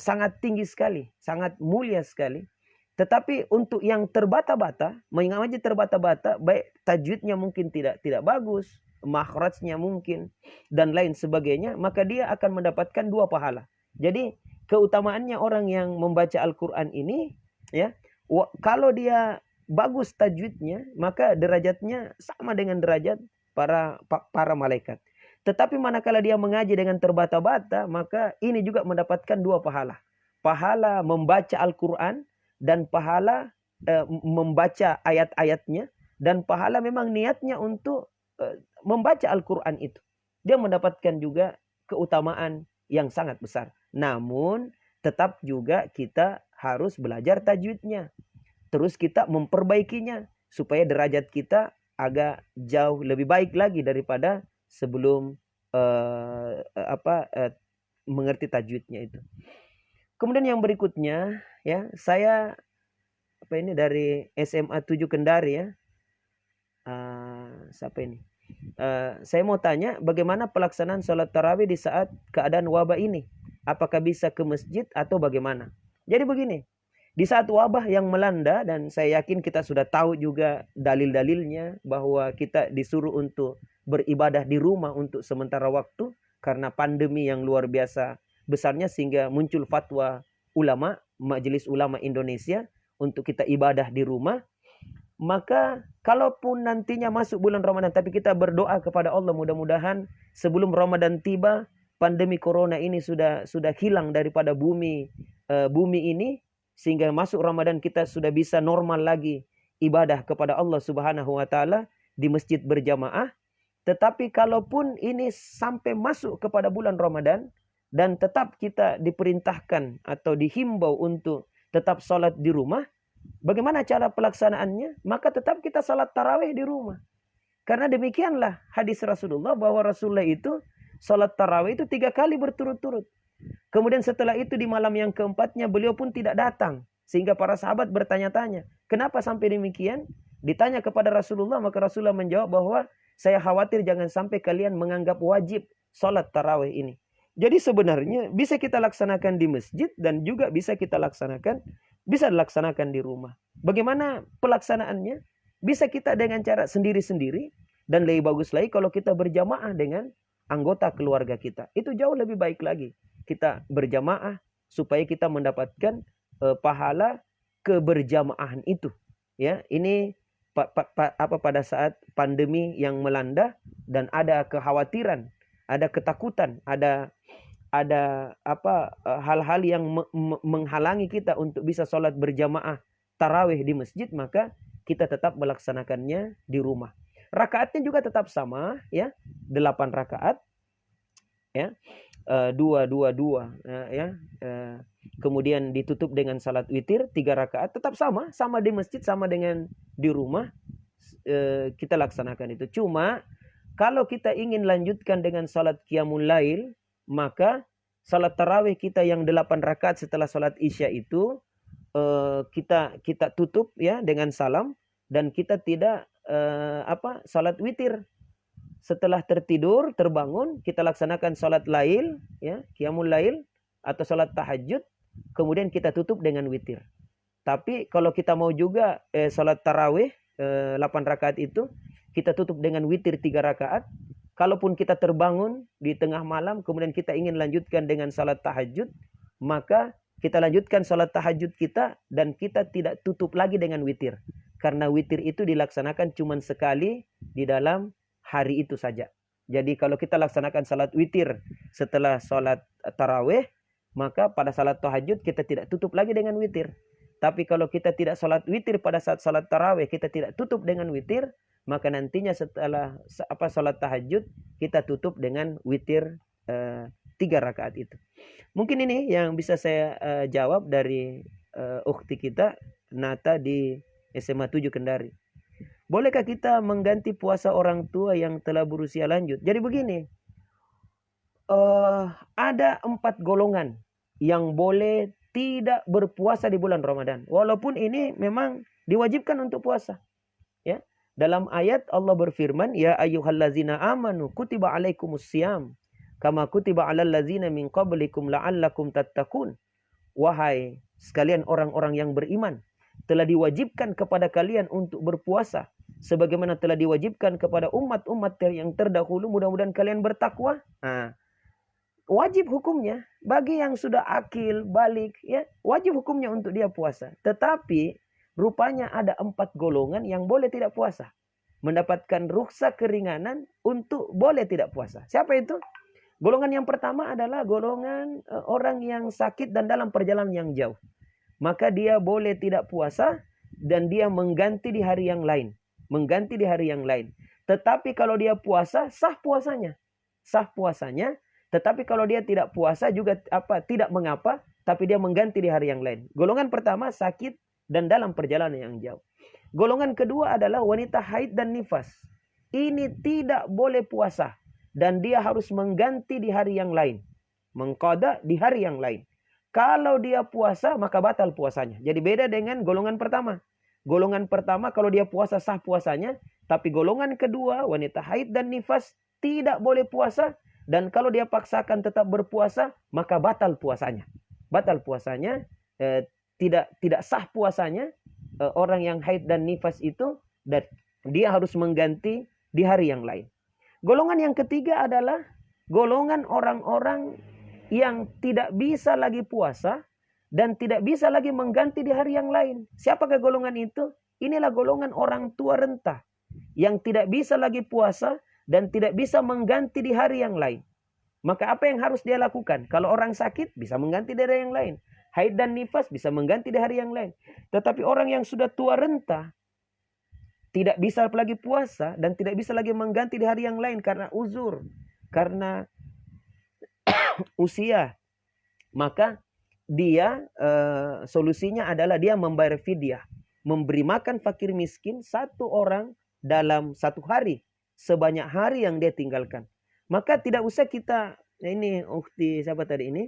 sangat tinggi sekali, sangat mulia sekali. Tetapi untuk yang terbata-bata, mengaji terbata-bata, baik tajwidnya mungkin tidak bagus, makhrajnya mungkin dan lain sebagainya, maka dia akan mendapatkan 2 pahala. Jadi keutamaannya orang yang membaca Al-Quran ini, ya, kalau dia bagus tajwidnya, maka derajatnya sama dengan derajat para malaikat. Tetapi manakala dia mengaji dengan terbata-bata, maka ini juga mendapatkan 2 pahala. Pahala membaca Al-Quran dan pahala membaca ayat-ayatnya, dan pahala memang niatnya untuk membaca Al-Quran itu. Dia mendapatkan juga keutamaan yang sangat besar. Namun tetap juga kita harus belajar tajwidnya. Terus kita memperbaikinya supaya derajat kita agak jauh lebih baik lagi daripada sebelum mengerti tajwidnya itu. Kemudian yang berikutnya, ya, saya dari SMA 7 Kendari, ya. Siapa ini? Saya mau tanya, bagaimana pelaksanaan sholat tarawih di saat keadaan wabah ini? Apakah bisa ke masjid atau bagaimana? Jadi begini, di saat wabah yang melanda, dan saya yakin kita sudah tahu juga dalil-dalilnya bahwa kita disuruh untuk beribadah di rumah untuk sementara waktu karena pandemi yang luar biasa besarnya, sehingga muncul fatwa ulama, Majelis Ulama Indonesia, untuk kita ibadah di rumah. Maka kalaupun nantinya masuk bulan Ramadan, tapi kita berdoa kepada Allah, mudah-mudahan sebelum Ramadan tiba pandemi corona ini sudah hilang daripada bumi ini, sehingga masuk Ramadan kita sudah bisa normal lagi ibadah kepada Allah Subhanahu wa taala di masjid berjamaah. Tetapi kalaupun ini sampai masuk kepada bulan Ramadan dan tetap kita diperintahkan atau dihimbau untuk tetap sholat di rumah, bagaimana cara pelaksanaannya? Maka tetap kita sholat tarawih di rumah. Karena demikianlah hadis Rasulullah, bahwa Rasulullah itu sholat tarawih itu 3 kali berturut-turut. Kemudian setelah itu di malam yang keempatnya beliau pun tidak datang Sehingga para sahabat bertanya-tanya, kenapa sampai demikian? Ditanya kepada Rasulullah, maka Rasulullah menjawab bahwa saya khawatir jangan sampai kalian menganggap wajib sholat tarawih ini. Jadi sebenarnya bisa kita laksanakan di masjid dan juga bisa dilaksanakan di rumah. Bagaimana pelaksanaannya? Bisa kita dengan cara sendiri-sendiri, dan lebih bagus lagi kalau kita berjamaah dengan anggota keluarga kita. Itu jauh lebih baik lagi. Kita berjamaah supaya kita mendapatkan pahala keberjamaahan itu. Ya, ini pada saat pandemi yang melanda dan ada kekhawatiran, ada ketakutan, ada hal-hal yang menghalangi kita untuk bisa sholat berjamaah tarawih di masjid, maka kita tetap melaksanakannya di rumah. Rakaatnya juga tetap sama, ya, 8 rakaat, ya, 2 ya. Kemudian ditutup dengan salat witir 3 rakaat, tetap sama di masjid, sama dengan di rumah. Kita laksanakan itu. Cuma kalau kita ingin lanjutkan dengan salat qiyamul lail, maka salat tarawih kita yang 8 rakaat setelah salat isya itu kita tutup, ya, dengan salam, dan kita tidak salat witir. Setelah tertidur, terbangun, kita laksanakan salat lail, ya, qiyamul lail atau salat tahajud, kemudian kita tutup dengan witir. Tapi kalau kita mau juga salat tarawih 8 rakaat itu, kita tutup dengan witir 3 rakaat. Kalaupun kita terbangun di tengah malam, kemudian kita ingin lanjutkan dengan salat tahajud, maka kita lanjutkan salat tahajud kita dan kita tidak tutup lagi dengan witir. Karena witir itu dilaksanakan cuma sekali di dalam hari itu saja. Jadi kalau kita laksanakan salat witir setelah salat tarawih, maka pada salat tahajud kita tidak tutup lagi dengan witir. Tapi kalau kita tidak salat witir pada saat salat tarawih, kita tidak tutup dengan witir, maka nantinya setelah salat tahajud kita tutup dengan witir 3 rakaat itu. Mungkin ini yang bisa saya jawab dari ukhti kita Nata di SMA 7 Kendari. Bolehkah kita mengganti puasa orang tua yang telah berusia lanjut? Jadi begini, ada 4 golongan yang boleh tidak berpuasa di bulan Ramadan. Walaupun ini memang diwajibkan untuk puasa. Ya. Dalam ayat Allah berfirman, ya ayyuhallazina amanu kutiba alaikumussyam kama kutiba alal ladzina min qablikum la'allakum tattaqun. Wahai sekalian orang-orang yang beriman, telah diwajibkan kepada kalian untuk berpuasa sebagaimana telah diwajibkan kepada umat-umat yang terdahulu, mudah-mudahan kalian bertakwa. Wajib hukumnya bagi yang sudah akil balik, ya, wajib hukumnya untuk dia puasa. Tetapi rupanya ada 4 golongan yang boleh tidak puasa, mendapatkan ruksa keringanan untuk boleh tidak puasa. Siapa itu? Golongan yang pertama adalah golongan orang yang sakit dan dalam perjalanan yang jauh. Maka dia boleh tidak puasa dan dia mengganti di hari yang lain. Tetapi kalau dia puasa, sah puasanya. Tetapi kalau dia tidak puasa juga tidak mengapa, tapi dia mengganti di hari yang lain. Golongan pertama sakit dan dalam perjalanan yang jauh. Golongan kedua adalah wanita haid dan nifas. Ini tidak boleh puasa dan dia harus mengganti di hari yang lain. Mengqada di hari yang lain. Kalau dia puasa maka batal puasanya. Jadi beda dengan golongan pertama. Golongan pertama kalau dia puasa sah puasanya. Tapi golongan kedua wanita haid dan nifas tidak boleh puasa. Dan kalau dia paksakan tetap berpuasa maka batal puasanya. Tidak sah puasanya. Orang yang haid dan nifas itu. Dan dia harus mengganti di hari yang lain. Golongan yang ketiga adalah golongan orang-orang yang tidak bisa lagi puasa dan tidak bisa lagi mengganti di hari yang lain. Siapakah golongan itu? Inilah golongan orang tua renta yang tidak bisa lagi puasa dan tidak bisa mengganti di hari yang lain. Maka apa yang harus dia lakukan? Kalau orang sakit bisa mengganti di hari yang lain. Haid dan nifas bisa mengganti di hari yang lain. Tetapi orang yang sudah tua renta tidak bisa lagi puasa dan tidak bisa lagi mengganti di hari yang lain karena uzur, karena usia, maka dia solusinya adalah dia membayar fidyah, memberi makan fakir miskin 1 orang dalam 1 hari sebanyak hari yang dia tinggalkan. Maka tidak usah kita, ini ukhti siapa tadi ini?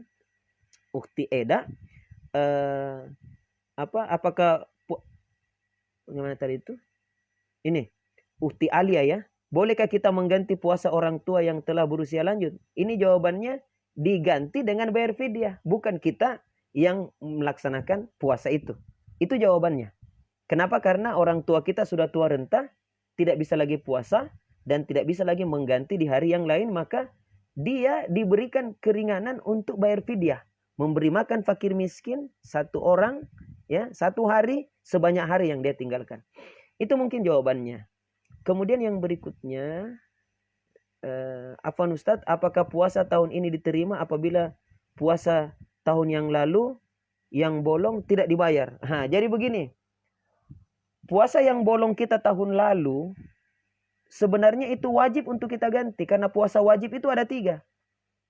Ukhti Eda, apakah bagaimana tadi itu? Ini Ukti Alia ya. Bolehkah kita mengganti puasa orang tua yang telah berusia lanjut? Ini jawabannya diganti dengan bayar fidyah. Bukan kita yang melaksanakan puasa itu. Itu jawabannya. Kenapa? Karena orang tua kita sudah tua renta, tidak bisa lagi puasa, dan tidak bisa lagi mengganti di hari yang lain. Maka dia diberikan keringanan untuk bayar fidyah. Memberi makan fakir miskin satu orang, ya, satu hari sebanyak hari yang dia tinggalkan. Itu mungkin jawabannya. Kemudian yang berikutnya, Afwan Ustadz, apakah puasa tahun ini diterima apabila puasa tahun yang lalu yang bolong tidak dibayar? Jadi begini, puasa yang bolong kita tahun lalu sebenarnya itu wajib untuk kita ganti, karena puasa wajib itu ada 3.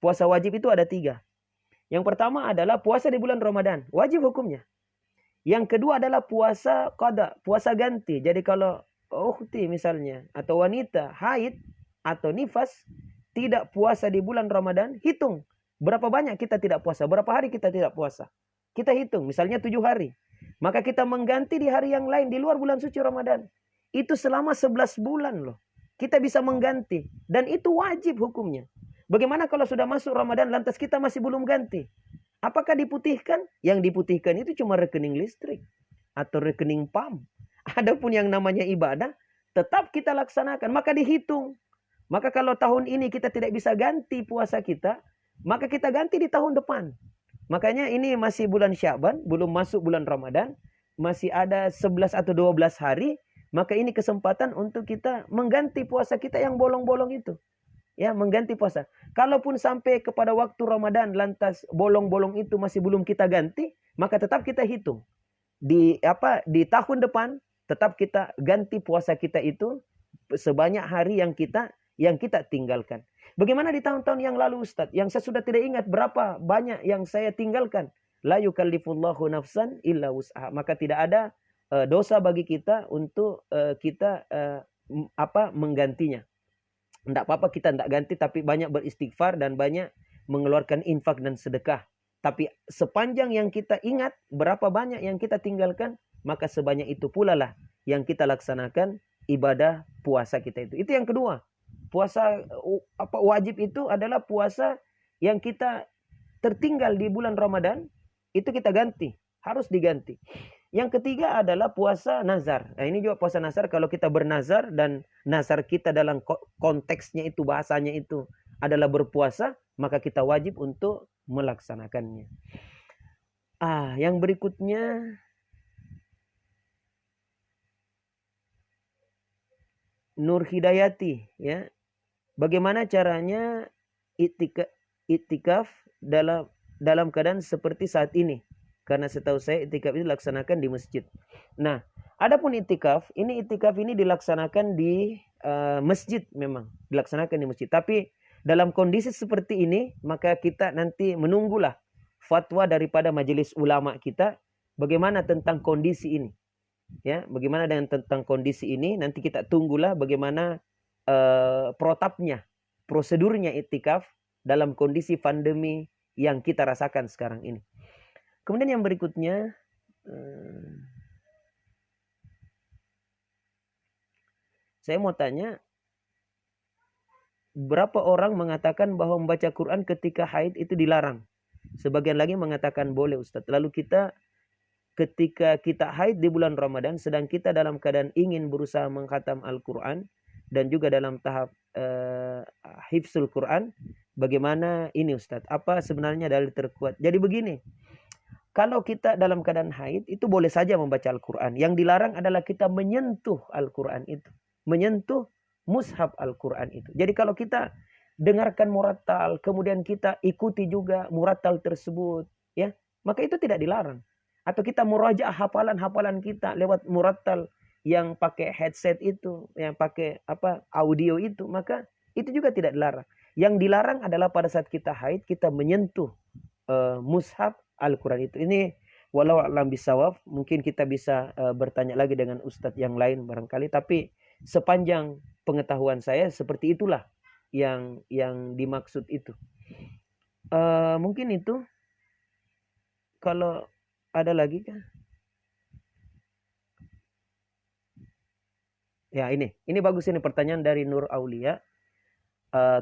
Puasa wajib itu ada 3. Yang pertama adalah puasa di bulan Ramadan, wajib hukumnya. Yang kedua adalah puasa qada, puasa ganti. Jadi kalau ukhti misalnya atau wanita haid atau nifas tidak puasa di bulan Ramadan, hitung berapa banyak kita tidak puasa, berapa hari kita tidak puasa. Kita hitung, misalnya 7 hari. Maka kita mengganti di hari yang lain di luar bulan suci Ramadan. Itu selama 11 bulan loh. Kita bisa mengganti dan itu wajib hukumnya. Bagaimana kalau sudah masuk Ramadan lantas kita masih belum ganti? Apakah diputihkan? Yang diputihkan itu cuma rekening listrik atau rekening PAM. Adapun yang namanya ibadah tetap kita laksanakan, maka dihitung. Maka kalau tahun ini kita tidak bisa ganti puasa kita, maka kita ganti di tahun depan. Makanya ini masih bulan Sya'ban, belum masuk bulan Ramadan, masih ada 11 atau 12 hari, maka ini kesempatan untuk kita mengganti puasa kita yang bolong-bolong itu. Ya, mengganti puasa. Kalaupun sampai kepada waktu Ramadan lantas bolong-bolong itu masih belum kita ganti, maka tetap kita hitung. Di tahun depan tetap kita ganti puasa kita itu sebanyak hari yang kita tinggalkan. Bagaimana di tahun-tahun yang lalu Ustaz? Yang saya sudah tidak ingat berapa banyak yang saya tinggalkan. La yukallifullahu nafsan illa wus'aha. Maka tidak ada dosa bagi kita untuk kita menggantinya. Tidak apa-apa kita tidak ganti, tapi banyak beristighfar dan banyak mengeluarkan infak dan sedekah. Tapi sepanjang yang kita ingat berapa banyak yang kita tinggalkan, maka sebanyak itu pula lah yang kita laksanakan ibadah puasa kita itu. Itu yang kedua. Puasa wajib itu adalah puasa yang kita tertinggal di bulan Ramadan, itu kita ganti, harus diganti. Yang ketiga adalah puasa nazar. Nah, ini juga puasa nazar. Kalau kita bernazar dan nazar kita dalam konteksnya itu, bahasanya itu adalah berpuasa, maka kita wajib untuk melaksanakannya. Yang berikutnya, Nur Hidayati, ya. Bagaimana caranya iktikaf dalam keadaan seperti saat ini? Karena setahu saya itikaf ini dilaksanakan di masjid. Nah, adapun itikaf ini dilaksanakan di masjid, memang dilaksanakan di masjid. Tapi dalam kondisi seperti ini, maka kita nanti menunggulah fatwa daripada majelis ulama kita bagaimana tentang kondisi ini. Ya, bagaimana dengan tentang kondisi ini, nanti kita tunggulah bagaimana protapnya, prosedurnya itikaf dalam kondisi pandemi yang kita rasakan sekarang ini. Kemudian yang berikutnya, saya mau tanya, berapa orang mengatakan bahwa membaca Quran ketika haid itu dilarang? Sebagian lagi mengatakan boleh Ustaz. Lalu kita ketika kita haid di bulan Ramadan, sedang kita dalam keadaan ingin berusaha mengkhatam Al-Quran dan juga dalam tahap hifzul Quran, bagaimana ini Ustaz? Apa sebenarnya dalil terkuat? Jadi begini, kalau kita dalam keadaan haid itu boleh saja membaca Al-Quran. Yang dilarang adalah kita menyentuh Al-Quran itu. Menyentuh mushaf Al-Quran itu. Jadi kalau kita dengarkan murattal, kemudian kita ikuti juga murattal tersebut, ya, maka itu tidak dilarang. Atau kita murajaah hafalan-hafalan kita lewat murattal yang pakai headset itu, yang pakai audio itu, maka itu juga tidak dilarang. Yang dilarang adalah pada saat kita haid, kita menyentuh mushaf Al-Quran itu. Ini walau alam bisawab, mungkin kita bisa bertanya lagi dengan ustadz yang lain barangkali, tapi sepanjang pengetahuan saya seperti itulah yang dimaksud itu. Mungkin itu. Kalau ada lagi kah? Ya ini bagus ini pertanyaan dari Nur Aulia.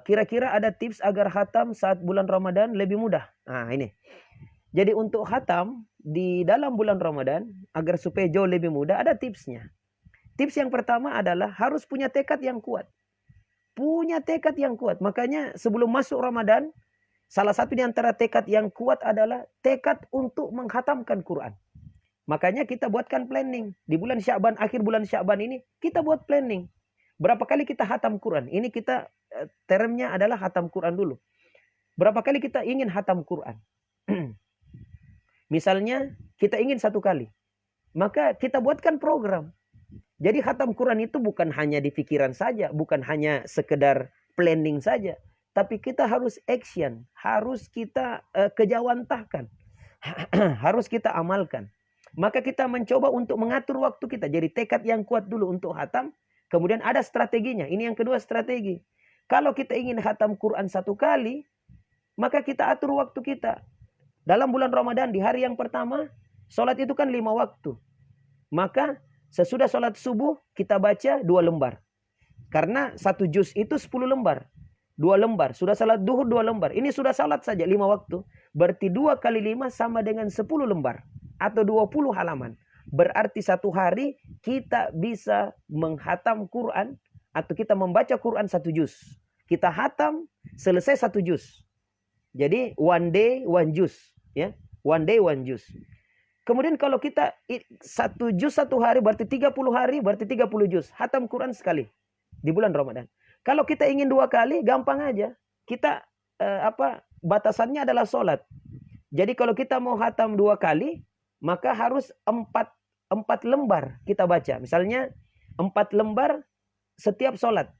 Kira-kira ada tips agar khatam saat bulan Ramadan lebih mudah? Nah ini. Jadi untuk khatam di dalam bulan Ramadan agar supaya jauh lebih mudah ada tipsnya. Tips yang pertama adalah harus punya tekad yang kuat. Punya tekad yang kuat. Makanya sebelum masuk Ramadan, salah satu di antara tekad yang kuat adalah tekad untuk menghatamkan Quran. Makanya kita buatkan planning. Di bulan Sya'ban, akhir bulan Sya'ban ini, kita buat planning. Berapa kali kita hatam Quran? Ini kita, termnya adalah hatam Quran dulu. Berapa kali kita ingin hatam Quran? Misalnya, kita ingin 1 kali. Maka kita buatkan program. Jadi hatam Quran itu bukan hanya di pikiran saja. Bukan hanya sekedar planning saja. Tapi kita harus action. Harus kita kejawantahkan. Harus kita amalkan. Maka kita mencoba untuk mengatur waktu kita. Jadi tekad yang kuat dulu untuk hatam. Kemudian ada strateginya. Ini yang kedua strategi. Kalau kita ingin hatam Quran 1 kali, maka kita atur waktu kita. Dalam bulan Ramadan di hari yang pertama, sholat itu kan 5 waktu. Maka sesudah sholat subuh kita baca 2 lembar. Karena 1 juz itu 10 lembar. 2 lembar. Sudah salat duhur 2 lembar. Ini sudah salat saja 5 waktu. Berarti 2 kali 5 sama dengan 10 lembar. Atau 20 halaman. Berarti 1 hari kita bisa menghatam Quran. Atau kita membaca Quran 1 juz. Kita hatam selesai 1 juz. Jadi one day one juz. Ya, one day one juz. Kemudian kalau kita 1 juz 1 hari berarti 30 hari berarti 30 juz. Hatam Quran sekali di bulan Ramadan. Kalau kita ingin 2 kali gampang aja. Kita batasannya adalah sholat. Jadi kalau kita mau hatam 2 kali maka harus 4 lembar kita baca. Misalnya 4 lembar setiap sholat.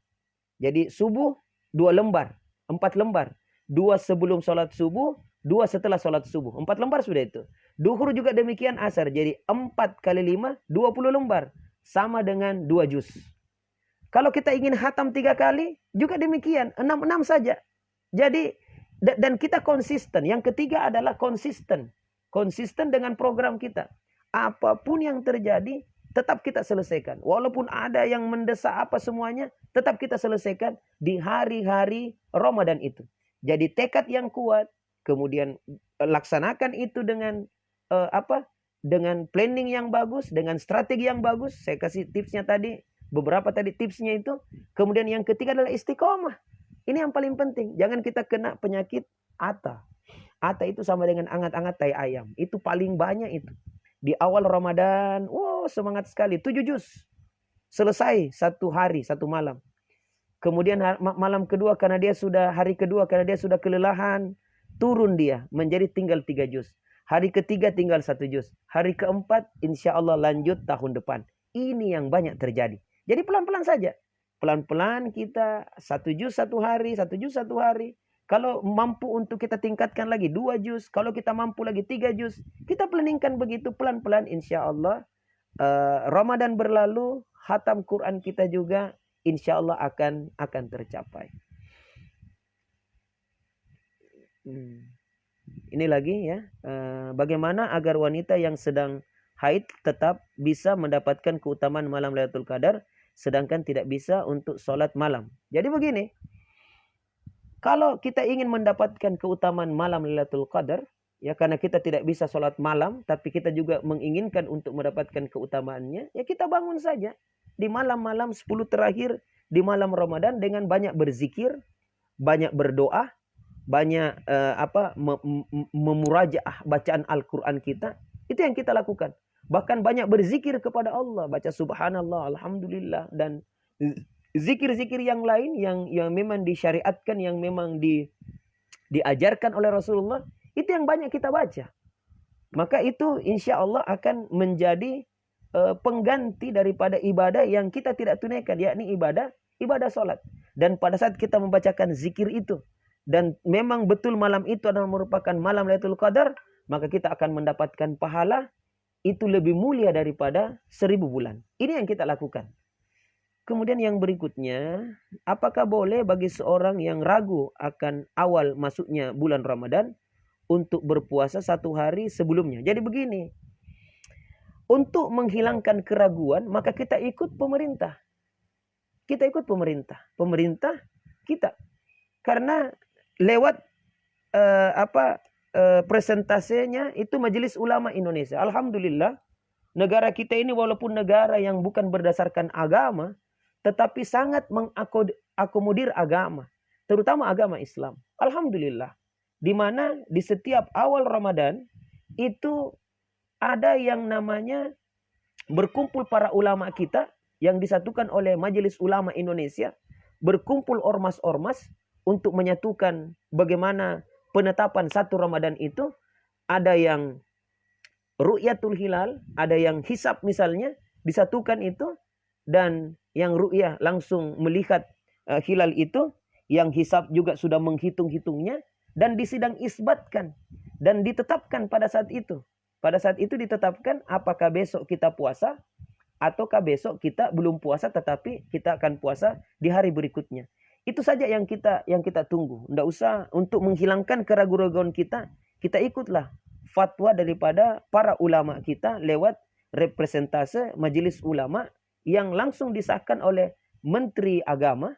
Jadi subuh 2 lembar, 4 lembar. 2 sebelum sholat subuh, 2 setelah sholat subuh. 4 lembar sudah itu. Duhur juga demikian asar. Jadi 4 kali 5, 20 lembar. Sama dengan 2 juz. Kalau kita ingin hatam 3 kali, juga demikian. 6 saja. Jadi, dan kita konsisten. Yang ketiga adalah konsisten. Konsisten dengan program kita. Apapun yang terjadi, tetap kita selesaikan. Walaupun ada yang mendesak apa semuanya, tetap kita selesaikan di hari-hari Ramadan itu. Jadi tekad yang kuat, kemudian laksanakan itu dengan dengan planning yang bagus, dengan strategi yang bagus. Saya kasih tipsnya tadi, beberapa tadi tipsnya itu. Kemudian yang ketiga adalah istiqomah. Ini yang paling penting. Jangan kita kena penyakit ata. Ata itu sama dengan angat-angat tai ayam. Itu paling banyak itu. Di awal Ramadan, semangat sekali. 7 juz. Selesai 1 hari, 1 malam. Kemudian malam kedua hari kedua karena dia sudah kelelahan, turun dia menjadi tinggal 3 juz. Hari ketiga tinggal 1 juz. Hari keempat insya Allah lanjut tahun depan. Ini yang banyak terjadi. Jadi pelan-pelan saja. Pelan-pelan kita 1 juz 1 hari, 1 juz 1 hari. Kalau mampu untuk kita tingkatkan lagi 2 juz. Kalau kita mampu lagi 3 juz. Kita planningkan begitu pelan-pelan insya Allah. Ramadan berlalu, khatam Quran kita juga insya Allah akan tercapai. Ini lagi ya. Bagaimana agar wanita yang sedang haid tetap bisa mendapatkan keutamaan malam Lailatul Qadar. Sedangkan tidak bisa untuk sholat malam. Jadi begini. Kalau kita ingin mendapatkan keutamaan malam Lailatul Qadar, ya karena kita tidak bisa sholat malam, tapi kita juga menginginkan untuk mendapatkan keutamaannya, ya kita bangun saja di malam-malam 10 terakhir di malam Ramadan dengan banyak berzikir, banyak berdoa, banyak memurajaah bacaan Al-Quran kita. Itu yang kita lakukan. Bahkan banyak berzikir kepada Allah, baca subhanallah, alhamdulillah, dan zikir-zikir yang lain yang memang disyariatkan, yang memang diajarkan oleh Rasulullah, itu yang banyak kita baca. Maka itu insya Allah akan menjadi pengganti daripada ibadah yang kita tidak tunaikan, yakni ibadah sholat. Dan pada saat kita membacakan zikir itu, dan memang betul malam itu adalah merupakan malam Lailatul Qadar, maka kita akan mendapatkan pahala itu lebih mulia daripada 1000 bulan. Ini yang kita lakukan. Kemudian yang berikutnya, apakah boleh bagi seorang yang ragu akan awal masuknya bulan Ramadan untuk berpuasa 1 hari sebelumnya? Jadi begini, untuk menghilangkan keraguan, maka kita ikut pemerintah. kita ikut pemerintah. Pemerintah kita. Karena lewat presentasenya itu Majelis Ulama Indonesia. Alhamdulillah, negara kita ini walaupun negara yang bukan berdasarkan agama, tetapi sangat mengakomodir agama, terutama agama Islam. Alhamdulillah. Di mana di setiap awal Ramadan itu ada yang namanya berkumpul para ulama kita yang disatukan oleh Majelis Ulama Indonesia, berkumpul ormas-ormas untuk menyatukan bagaimana penetapan satu Ramadan itu. Ada yang ru'yatul hilal, ada yang hisab misalnya, disatukan itu, dan yang ru'yah langsung melihat hilal itu, yang hisab juga sudah menghitung-hitungnya, dan disidang isbatkan, dan ditetapkan pada saat itu. Pada saat itu ditetapkan apakah besok kita puasa, ataukah besok kita belum puasa tetapi kita akan puasa di hari berikutnya. Itu saja yang kita tunggu. Tidak usah untuk menghilangkan keraguan-keraguan kita ikutlah fatwa daripada para ulama kita lewat representase majelis ulama yang langsung disahkan oleh menteri agama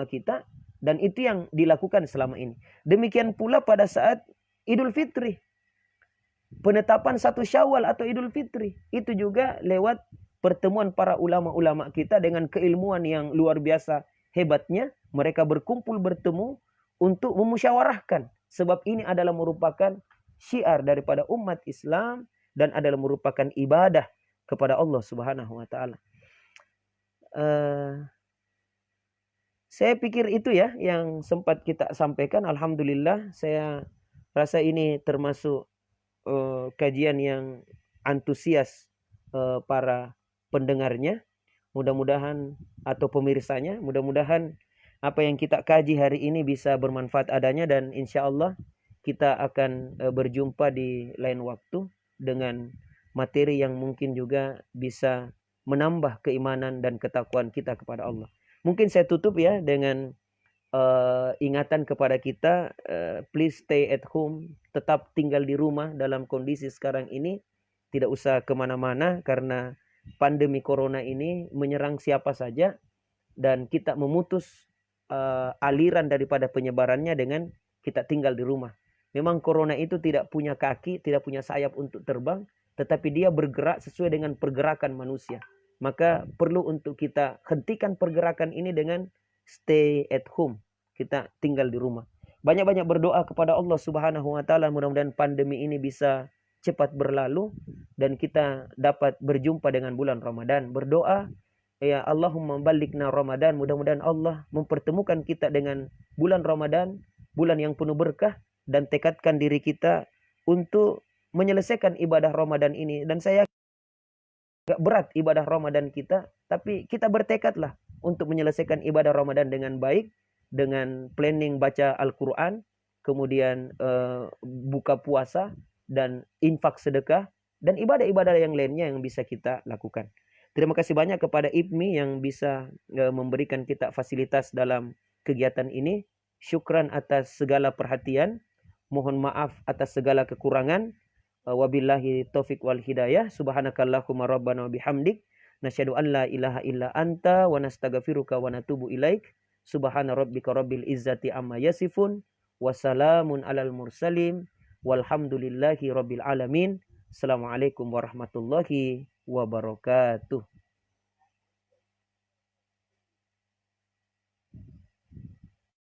kita, dan itu yang dilakukan selama ini. Demikian pula pada saat Idul Fitri, penetapan 1 Syawal atau Idul Fitri, itu juga lewat pertemuan para ulama-ulama kita dengan keilmuan yang luar biasa hebatnya. Mereka berkumpul bertemu untuk memusyawarahkan, sebab ini adalah merupakan syiar daripada umat Islam dan adalah merupakan ibadah kepada Allah Subhanahu wa taala. Saya pikir itu ya yang sempat kita sampaikan. Alhamdulillah, saya rasa ini termasuk kajian yang antusias para pendengarnya. Mudah-mudahan atau pemirsanya, mudah-mudahan apa yang kita kaji hari ini bisa bermanfaat adanya, dan insya Allah kita akan berjumpa di lain waktu dengan materi yang mungkin juga bisa menambah keimanan dan ketakwaan kita kepada Allah. Mungkin saya tutup ya dengan ingatan kepada kita, please stay at home, tetap tinggal di rumah dalam kondisi sekarang ini, tidak usah kemana-mana karena pandemi corona ini menyerang siapa saja, dan kita memutus aliran daripada penyebarannya dengan kita tinggal di rumah. Memang corona itu tidak punya kaki, tidak punya sayap untuk terbang, tetapi dia bergerak sesuai dengan pergerakan manusia. Maka perlu untuk kita hentikan pergerakan ini dengan stay at home. Kita tinggal di rumah. Banyak-banyak berdoa kepada Allah Subhanahu wa taala, mudah-mudahan pandemi ini bisa cepat berlalu dan kita dapat berjumpa dengan bulan Ramadan. Berdoa, ya Allahumma balikna Ramadan, mudah-mudahan Allah mempertemukan kita dengan bulan Ramadan, bulan yang penuh berkah, dan tekadkan diri kita untuk menyelesaikan ibadah Ramadan ini. Dan saya agak berat ibadah Ramadan kita, tapi kita bertekadlah untuk menyelesaikan ibadah Ramadan dengan baik, dengan planning baca Al-Quran, kemudian buka puasa, dan infak sedekah, dan ibadah-ibadah yang lainnya yang bisa kita lakukan. Terima kasih banyak kepada IPMI yang bisa memberikan kita fasilitas dalam kegiatan ini. Syukran atas segala perhatian. Mohon maaf atas segala kekurangan. Wabillahi taufiq wal hidayah. Subhanakallahumma rabbana wa bihamdik. Nasyhadu an la ilaha illa anta wa nastaghfiruka wa natubu ilaik. Subhana rabbika rabbil izzati amma yasifun. Wassalamun alal mursalin. Walhamdulillahi rabbil alamin. Assalamualaikum warahmatullahi wabarakatuh.